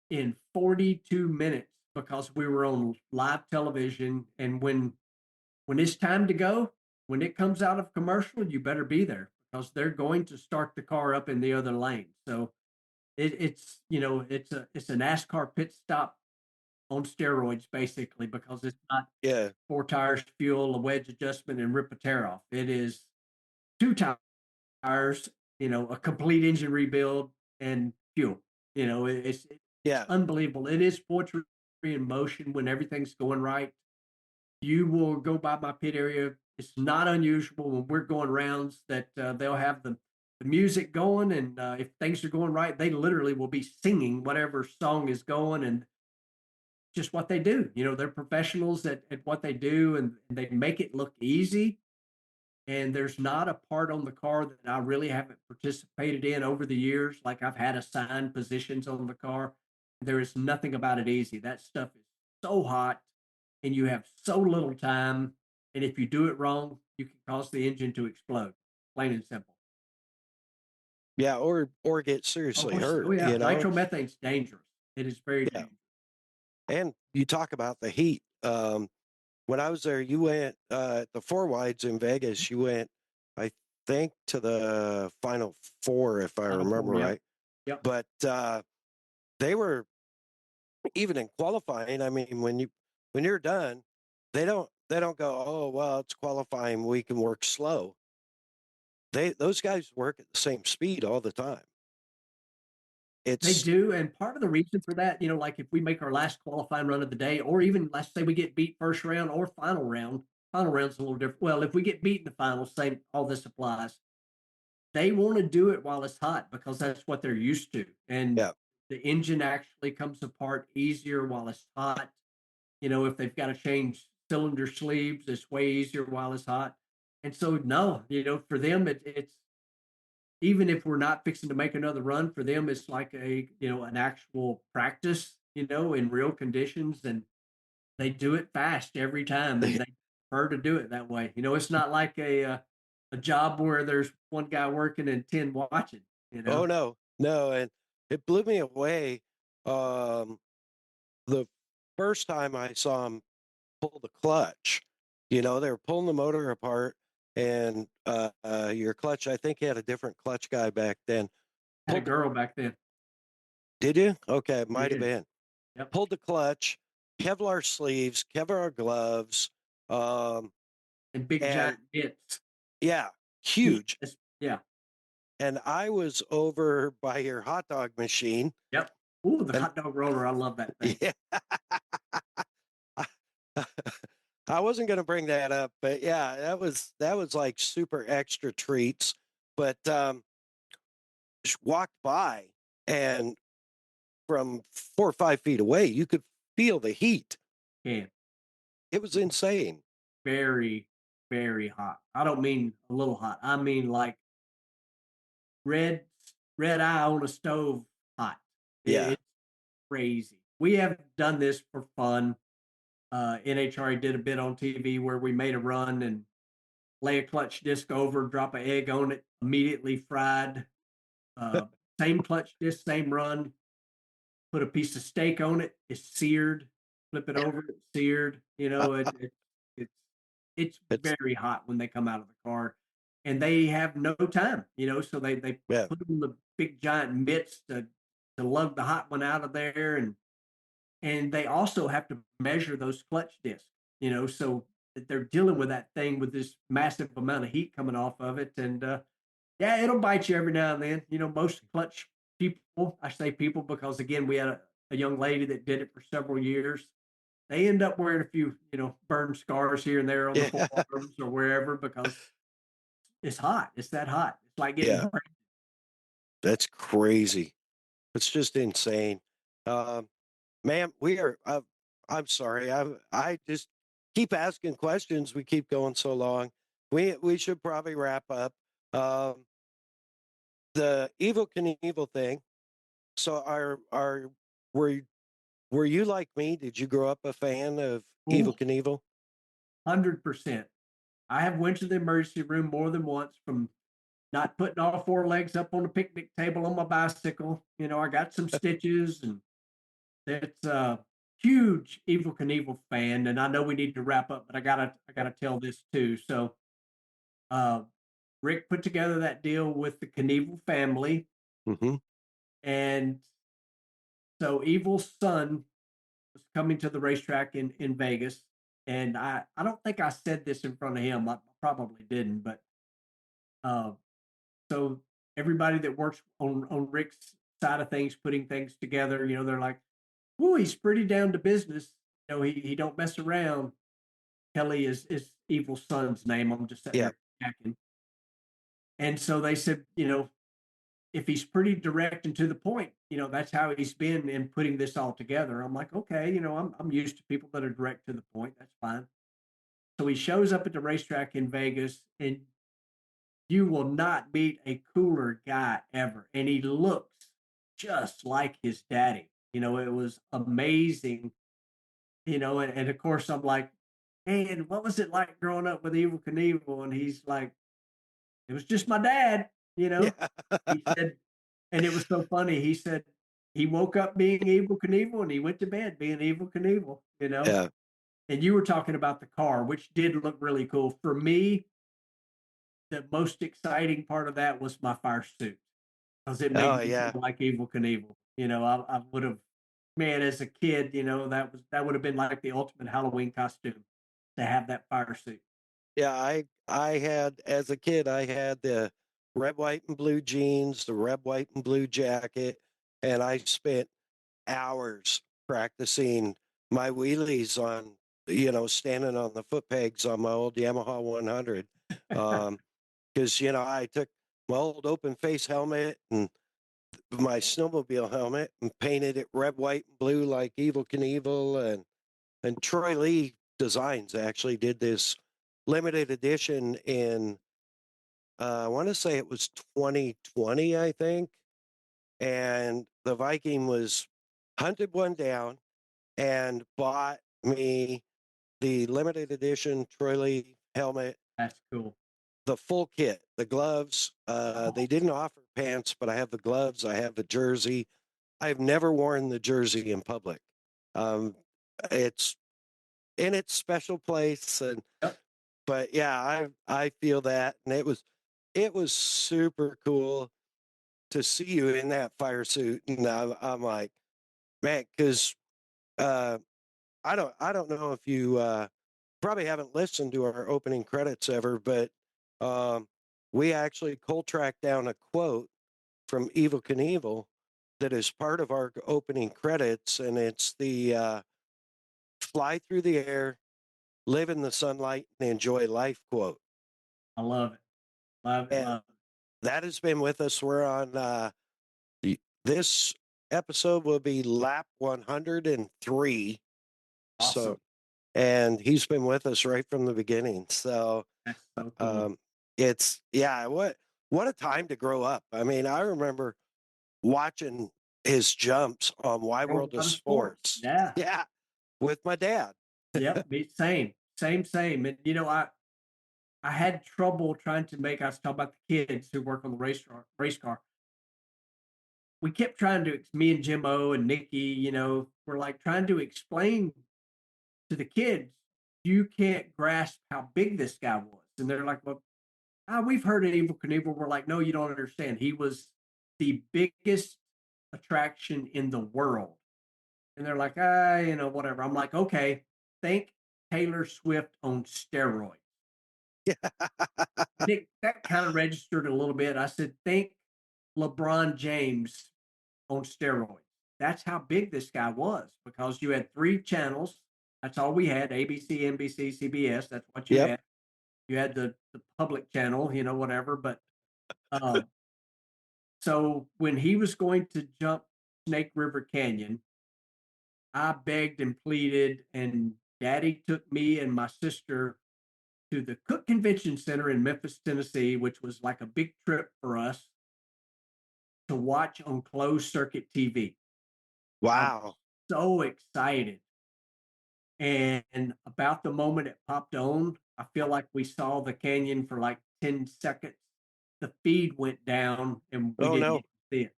in 42 minutes because we were on live television. And when it's time to go, when it comes out of commercial, you better be there, because they're going to start the car up in the other lane. So it's a NASCAR pit stop on steroids, basically, because it's not
Yeah.
4 tires, fuel, a wedge adjustment, and rip a tear off. It is 2 tires, a complete engine rebuild and fuel. It's
Yeah.
unbelievable. It is poetry in motion when everything's going right. You will go by my pit area. It's not unusual when we're going rounds that they'll have the music going, and if things are going right, they literally will be singing whatever song is going, and just what they do. They're professionals at what they do, and they make it look easy. And there's not a part on the car that I really haven't participated in over the years. Like, I've had assigned positions on the car. There is nothing about it easy. That stuff is so hot, and you have so little time. And if you do it wrong, you can cause the engine to explode. Plain and simple.
Yeah, or get seriously hurt,
Oh yeah, nitromethane's dangerous. It is very
Yeah.
dangerous.
And you talk about the heat. When I was there, you went the 4 wides in Vegas. You went, I think, to the final 4, if I
Final
remember
4, yeah.
right.
Yep.
But they were, even in qualifying. I mean, when you're done, they don't go, oh well, it's qualifying, we can work slow. Those guys work at the same speed all the time.
They do, and part of the reason for that, like if we make our last qualifying run of the day, or even let's say we get beat first round or final round's a little different. Well, if we get beat in the final, same, all this applies. They want to do it while it's hot because that's what they're used to, and
Yeah.
the engine actually comes apart easier while it's hot. If they've got to change cylinder sleeves, it's way easier while it's hot. And so, no, for them, it's, even if we're not fixing to make another run, for them, it's like an actual practice, in real conditions, and they do it fast every time, and they prefer to do it that way. It's not like a job where there's one guy working and 10 watching.
Oh no, and it blew me away. The first time I saw them pull the clutch, they were pulling the motor apart, and your clutch, I think you had a different clutch guy back then.
Had a girl back then.
Did you? Okay, it might have
Did.
been.
Yep.
Pulled the clutch, Kevlar sleeves, Kevlar gloves,
And big giant mitts.
yeah, huge.
Yeah.
And I was over by your hot dog machine.
Yep. Ooh, the hot dog roller. I love that thing.
Yeah. I wasn't going to bring that up, but yeah, that was like super extra treats. But just walked by, and from 4 or 5 feet away, you could feel the heat.
Yeah.
It was insane.
Very, very hot. I don't mean a little hot. I mean like red eye on a stove hot.
Yeah.
It's crazy. We have done this for fun. NHRA did a bit on TV where we made a run and lay a clutch disc over, drop an egg on it, immediately fried. Same clutch disc, same run. Put a piece of steak on it. It's seared. Flip it over. It's seared. It's very hot when they come out of the car, and they have no time. So they
Yeah.
put on the big giant mitts to lug the hot one out of there, and they also have to measure those clutch discs, so that they're dealing with that thing with this massive amount of heat coming off of it. And yeah, it'll bite you every now and then. Most clutch people, I say people because again, we had a young lady that did it for several years. They end up wearing a few, burn scars here and there on the
Yeah.
forearms or wherever because it's hot. It's that hot. It's like getting
Yeah.
burnt.
That's crazy. It's just insane. Um, ma'am, we are, I'm sorry. I just keep asking questions. We keep going so long. We should probably wrap up. Um, the Evil Knievel thing. So were you- were you like me? Did you grow up a fan of Evil
Ooh,
Knievel?
100%. I have went to the emergency room more than once from not putting all four legs up on the picnic table on my bicycle. I got some stitches, and it's a huge Evil Knievel fan. And I know we need to wrap up, but I gotta tell this too. So uh, Rick put together that deal with the Knievel family,
Mm-hmm.
and so Evil's son was coming to the racetrack in Vegas. And I don't think I said this in front of him. I probably didn't, but uh, so everybody that works on Rick's side of things, putting things together, they're like, "Ooh, he's pretty down to business. He don't mess around." Kelly is Evil's son's name. I'm just sitting
Yeah.
there checking. And so they said, if he's pretty direct and to the point, that's how he's been in putting this all together. I'm like, okay, I'm used to people that are direct to the point. That's fine. So he shows up at the racetrack in Vegas, and you will not meet a cooler guy ever. And he looks just like his daddy. It was amazing. And of course I'm like, man, what was it like growing up with Evil Knievel? And he's like, it was just my dad,
Yeah.
He said, and it was so funny. He said he woke up being Evil Knievel and he went to bed being Evil Knievel.
Yeah.
And you were talking about the car, which did look really cool. For me, the most exciting part of that was my fire suit because it
Oh
made me
yeah.
feel like Evil Knievel. I would have, man, as a kid, that would have been like the ultimate Halloween costume to have that fire suit.
Yeah. I had as a kid I had the red, white, and blue jeans, the red, white, and blue jacket, and I spent hours practicing my wheelies on, standing on the foot pegs on my old Yamaha 100. Because, I took my old open face helmet and my snowmobile helmet and painted it red, white, and blue like Evil Knievel. And Troy Lee Designs actually did this limited edition in, I want to say it was 2020, I think. And the Viking was hunted one down and bought me the limited edition Troy Lee helmet,
That's cool.
the full kit, the gloves.
Oh,
They didn't offer pants, but I have the gloves. I have the jersey. I've never worn the jersey in public. Um, it's in its special place, and
yep.
but yeah, I feel that, and it was super cool to see you in that fire suit, and I'm like, man, because uh, I don't know if you probably haven't listened to our opening credits ever, but um, we actually cold tracked down a quote from Evil Knievel that is part of our opening credits, and it's the "Fly through the air, live in the sunlight, and enjoy life" quote.
I love it. Love it.
And
Love it.
that has been with us. We're on this episode will be lap 103. So
Awesome.
and he's been with us right from the beginning. So
That's so cool.
um, it's yeah, what a time to grow up. I mean, I remember watching his jumps on Wide
World
World of
of Sports.
Sports.
Yeah.
Yeah, with my dad.
Yep. Same. Same. And I had trouble trying to make. I was talking about the kids who work on the race car. We kept trying to. Me and Jim O and Nikki, we're like trying to explain to the kids, you can't grasp how big this guy was, and they're like, "Well, we've heard of Evil Knievel." We're like, "No, you don't understand. He was the biggest attraction in the world. And they're like, whatever. I'm like, okay, think Taylor Swift on steroids. And that kind of registered a little bit. I said, think LeBron James on steroids. That's how big this guy was, because you had 3 channels. That's all we had: ABC, NBC, CBS. That's what you
Yep.
had. You had the public channel, whatever. But uh, so when he was going to jump Snake River Canyon, I begged and pleaded, and Daddy took me and my sister to the Cook Convention Center in Memphis, Tennessee, which was like a big trip for us to watch on closed circuit TV. I was
Wow.
so excited. And about the moment it popped on, I feel like we saw the canyon for like 10 seconds. The feed went down and we
Oh,
didn't
no.
even see it.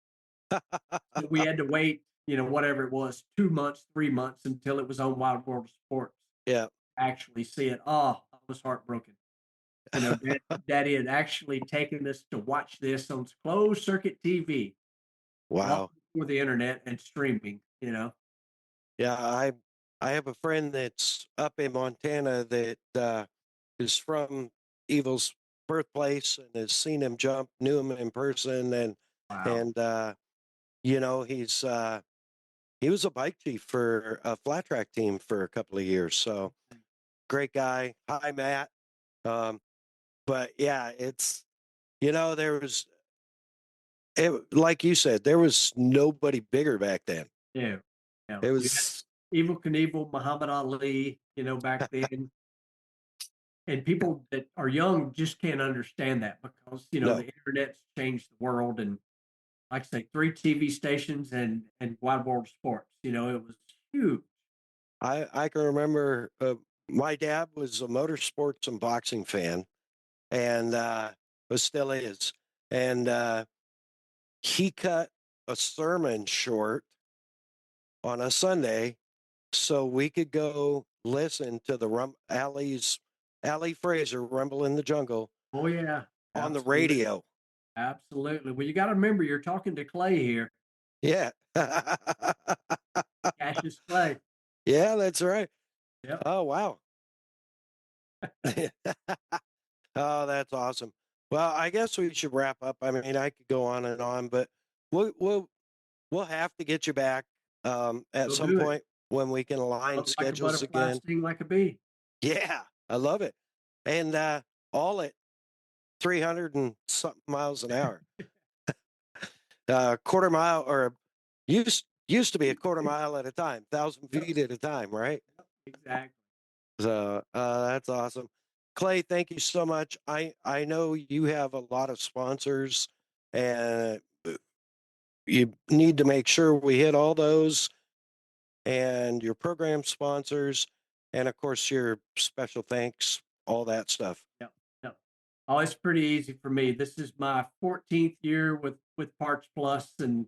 So we had to wait, whatever it was, 2 months, 3 months until it was on Wild World of Sports.
Yeah.
Actually see it. Oh, I was heartbroken. Daddy had actually taken us to watch this on closed circuit TV.
Wow.
Before the internet and streaming.
Yeah, I have a friend that's up in Montana that is from Evil's birthplace and has seen him jump, knew him in person,
Wow.
and he was a bike chief for a flat track team for a couple of years. So great guy. Hi, Matt. But yeah, it's there was like you said, there was nobody bigger back then.
Yeah.
It was
Evil Knievel, Muhammad Ali, back then. And people that are young just can't understand that, because,
No.
the internet's changed the world. And like I say, 3 TV stations and Wide World of Sports, it was huge.
I can remember my dad was a motorsports and boxing fan, and but still is. And he cut a sermon short on a Sunday so we could go listen to the Ali Fraser Rumble in the Jungle
Oh, yeah.
on the
Absolutely.
radio.
Absolutely. Well, you got to remember, you're talking to Clay here.
Yeah.
Cassius Clay.
Yeah, that's right.
Yep.
Oh, wow. Oh, that's awesome. Well, I guess we should wrap up. I mean, I could go on and on, but we'll have to get you back at
We'll
some
do it.
point when we can align
Like a
schedules
butterfly,
again.
sting like a bee.
Yeah, I love it. And all at 300 and something miles an hour. Quarter mile, or used to be a quarter mile at a time, 1,000 feet at a time, right?
Exactly.
So that's awesome. Clay, thank you so much. I know you have a lot of sponsors, and you need to make sure we hit all those, and your program sponsors, and of course your special thanks, all that stuff.
Yep. Yep. Oh, it's pretty easy for me. This is my 14th year with Parts Plus, and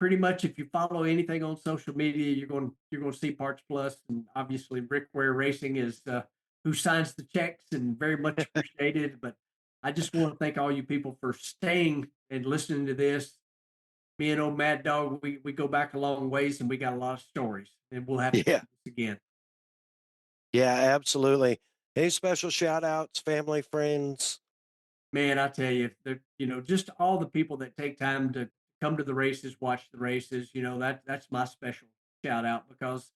pretty much if you follow anything on social media, you're going to see Parts Plus, and obviously Rick Ware Racing is who signs the checks, and very much appreciated. But I just want to thank all you people for staying and listening to this. Me and old Mad Dog, we go back a long ways, and we got a lot of stories, and we'll have to do this again.
Yeah, absolutely. Any special shout outs, family, friends?
Man, I tell you, just all the people that take time to come to the races, watch the races, that's my special shout out, because,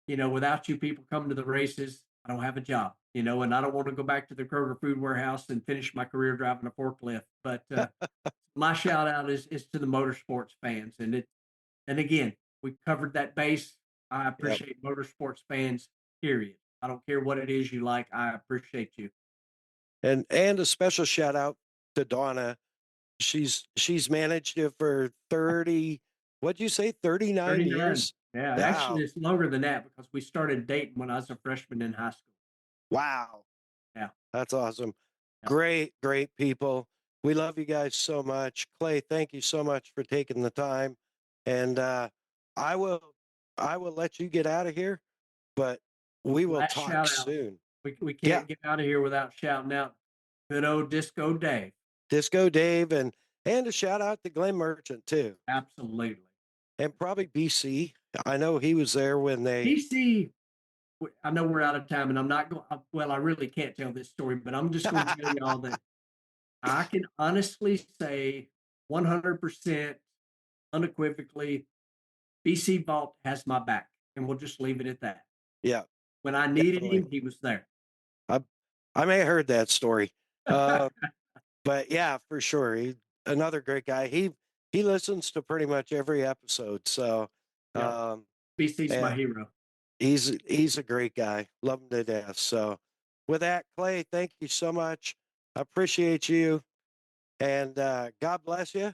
without you people coming to the races, I don't have a job, and I don't want to go back to the Kroger Food Warehouse and finish my career driving a forklift. But my shout out is to the motorsports fans. And again, we covered that base. I appreciate motorsports fans, period. I don't care what it is you like. I appreciate you.
And a special shout out to Donna. She's managed it for 30, what'd you say, 39
39.
years?
Yeah,
Wow.
actually, it's longer than that, because we started dating when I was a freshman in high school.
Wow.
Yeah.
That's awesome.
Yeah.
Great people. We love you guys so much. Clay, thank you so much for taking the time. And I will let you get out of here, but we will
Last
talk
shout out.
soon.
We can't get out of here without shouting out good old Disco Dave.
Disco Dave, and a shout out to Glenn Merchant too.
Absolutely.
and probably BC. I know he was there when they.
BC, I know we're out of time, and I'm not going. Well, I really can't tell this story, but I'm just going to tell y'all that I can honestly say 100% unequivocally, BC Vault has my back, and we'll just leave it at that.
Yeah,
When I needed
definitely.
him, he was there.
I may have heard that story, but yeah, for sure, another great guy. He listens to pretty much every episode, so
Yep.
um,
BC's my
and
hero.
he's a great guy. Love him to death. So, with that, Clay, thank you so much. I appreciate you, and God bless you.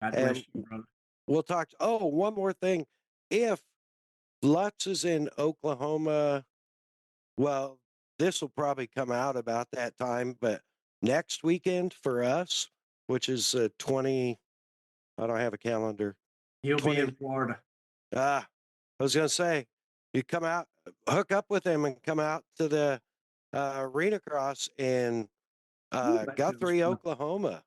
God
And
bless you, brother.
we'll talk. Oh, one more thing. If Lutz is in Oklahoma, well, this will probably come out about that time, but next weekend for us, which is 20, I don't have a calendar.
He'll
20,
be in Florida.
I was going to say, you come out, hook up with him and come out to the arena cross in
Ooh, that sounds
Guthrie,
fun.
Oklahoma.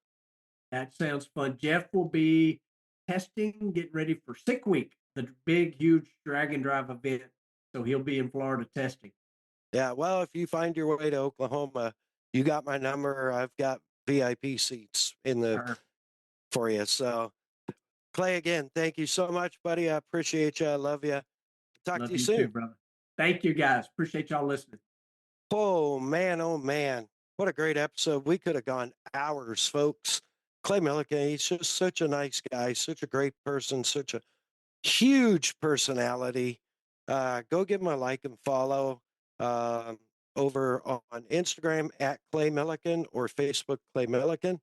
That sounds fun. Jeff will be testing, getting ready for Sick Week, the big, huge drag and drive event. So he'll be in Florida testing.
Yeah, well, if you find your way to Oklahoma, you got my number. I've got VIP seats for you. So, Clay, again, thank you so much, buddy. I appreciate you. I love you. Talk
Love
to you
you
soon.
too, brother. Thank you, guys. Appreciate y'all listening.
Oh, man. What a great episode. We could have gone hours, folks. Clay Millican, he's just such a nice guy, such a great person, such a huge personality. Go give him a like and follow over on Instagram at Clay Millican or Facebook Clay Millican.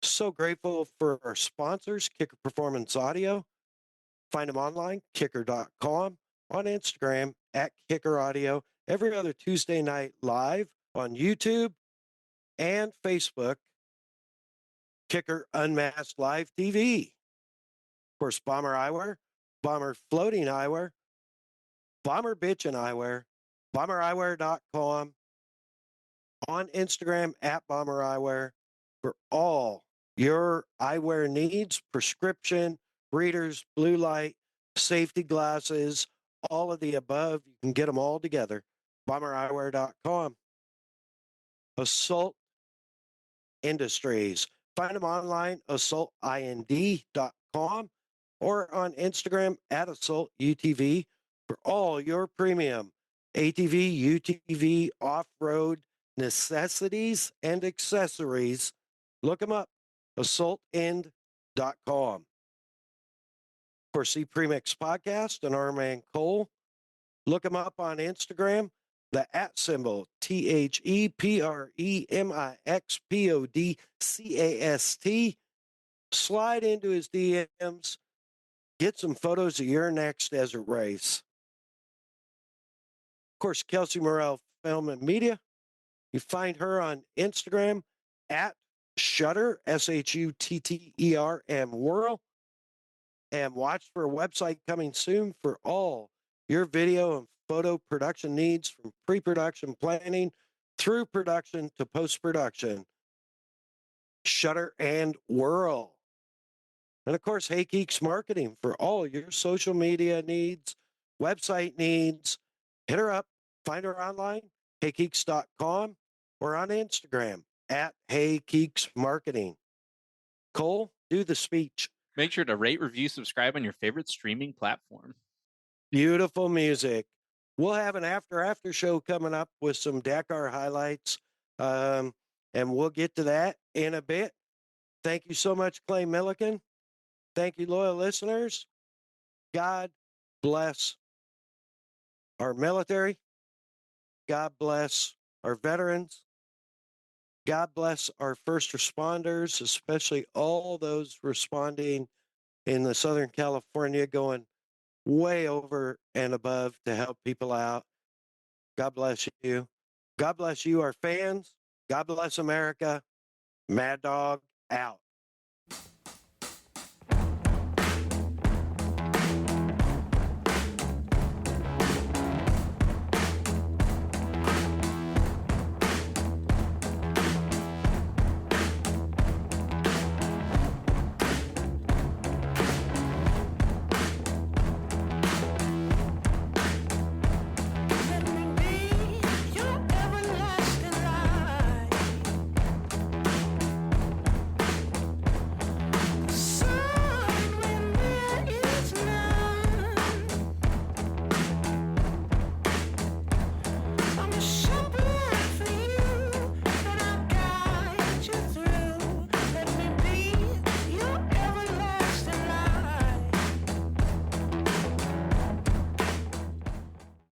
So grateful for our sponsors, Kicker Performance Audio. Find them online, kicker.com, on Instagram at Kicker Audio, every other Tuesday night live on YouTube and Facebook, Kicker Unmasked Live TV. Of course, Bomber Eyewear, Bomber Floating Eyewear, Bomber Bitchin' Eyewear, bombereyewear.com, on Instagram at Bomber Eyewear for all your eyewear needs, prescription, readers, blue light, safety glasses, all of the above. You can get them all together. Bombereyewear.com. Assault Industries. Find them online, assaultind.com, or on Instagram at assaultutv for all your premium ATV, UTV, off-road necessities and accessories. Look them up, assaultend.com. For C Premix Podcast and our man Cole, look them up on Instagram, the @ symbol, ThePremixPodcast. Slide into his DMs, get some photos of your next desert race. Of course, Kelsey Morrell Film and Media. You find her on Instagram at Shutter, SHUTTERM Whirl. And watch for a website coming soon for all your video and photo production needs, from pre-production planning through production to post-production. Shutter and Whirl. And of course, Hey Geeks Marketing for all your social media needs, website needs. Hit her up, find her online, heygeeks.com, or on Instagram at Hey Geeks Marketing. Cole, do the speech.
Make sure to rate, review, subscribe on your favorite streaming platform.
Beautiful music. We'll have an after show coming up with some Dakar highlights, and we'll get to that in a bit. Thank you so much, Clay Millican. Thank you, loyal listeners. God bless our military. God bless our veterans. God bless our first responders, especially all those responding in the Southern California, going way over and above to help people out. God bless you. God bless you, our fans. God bless America. Mad Dog out.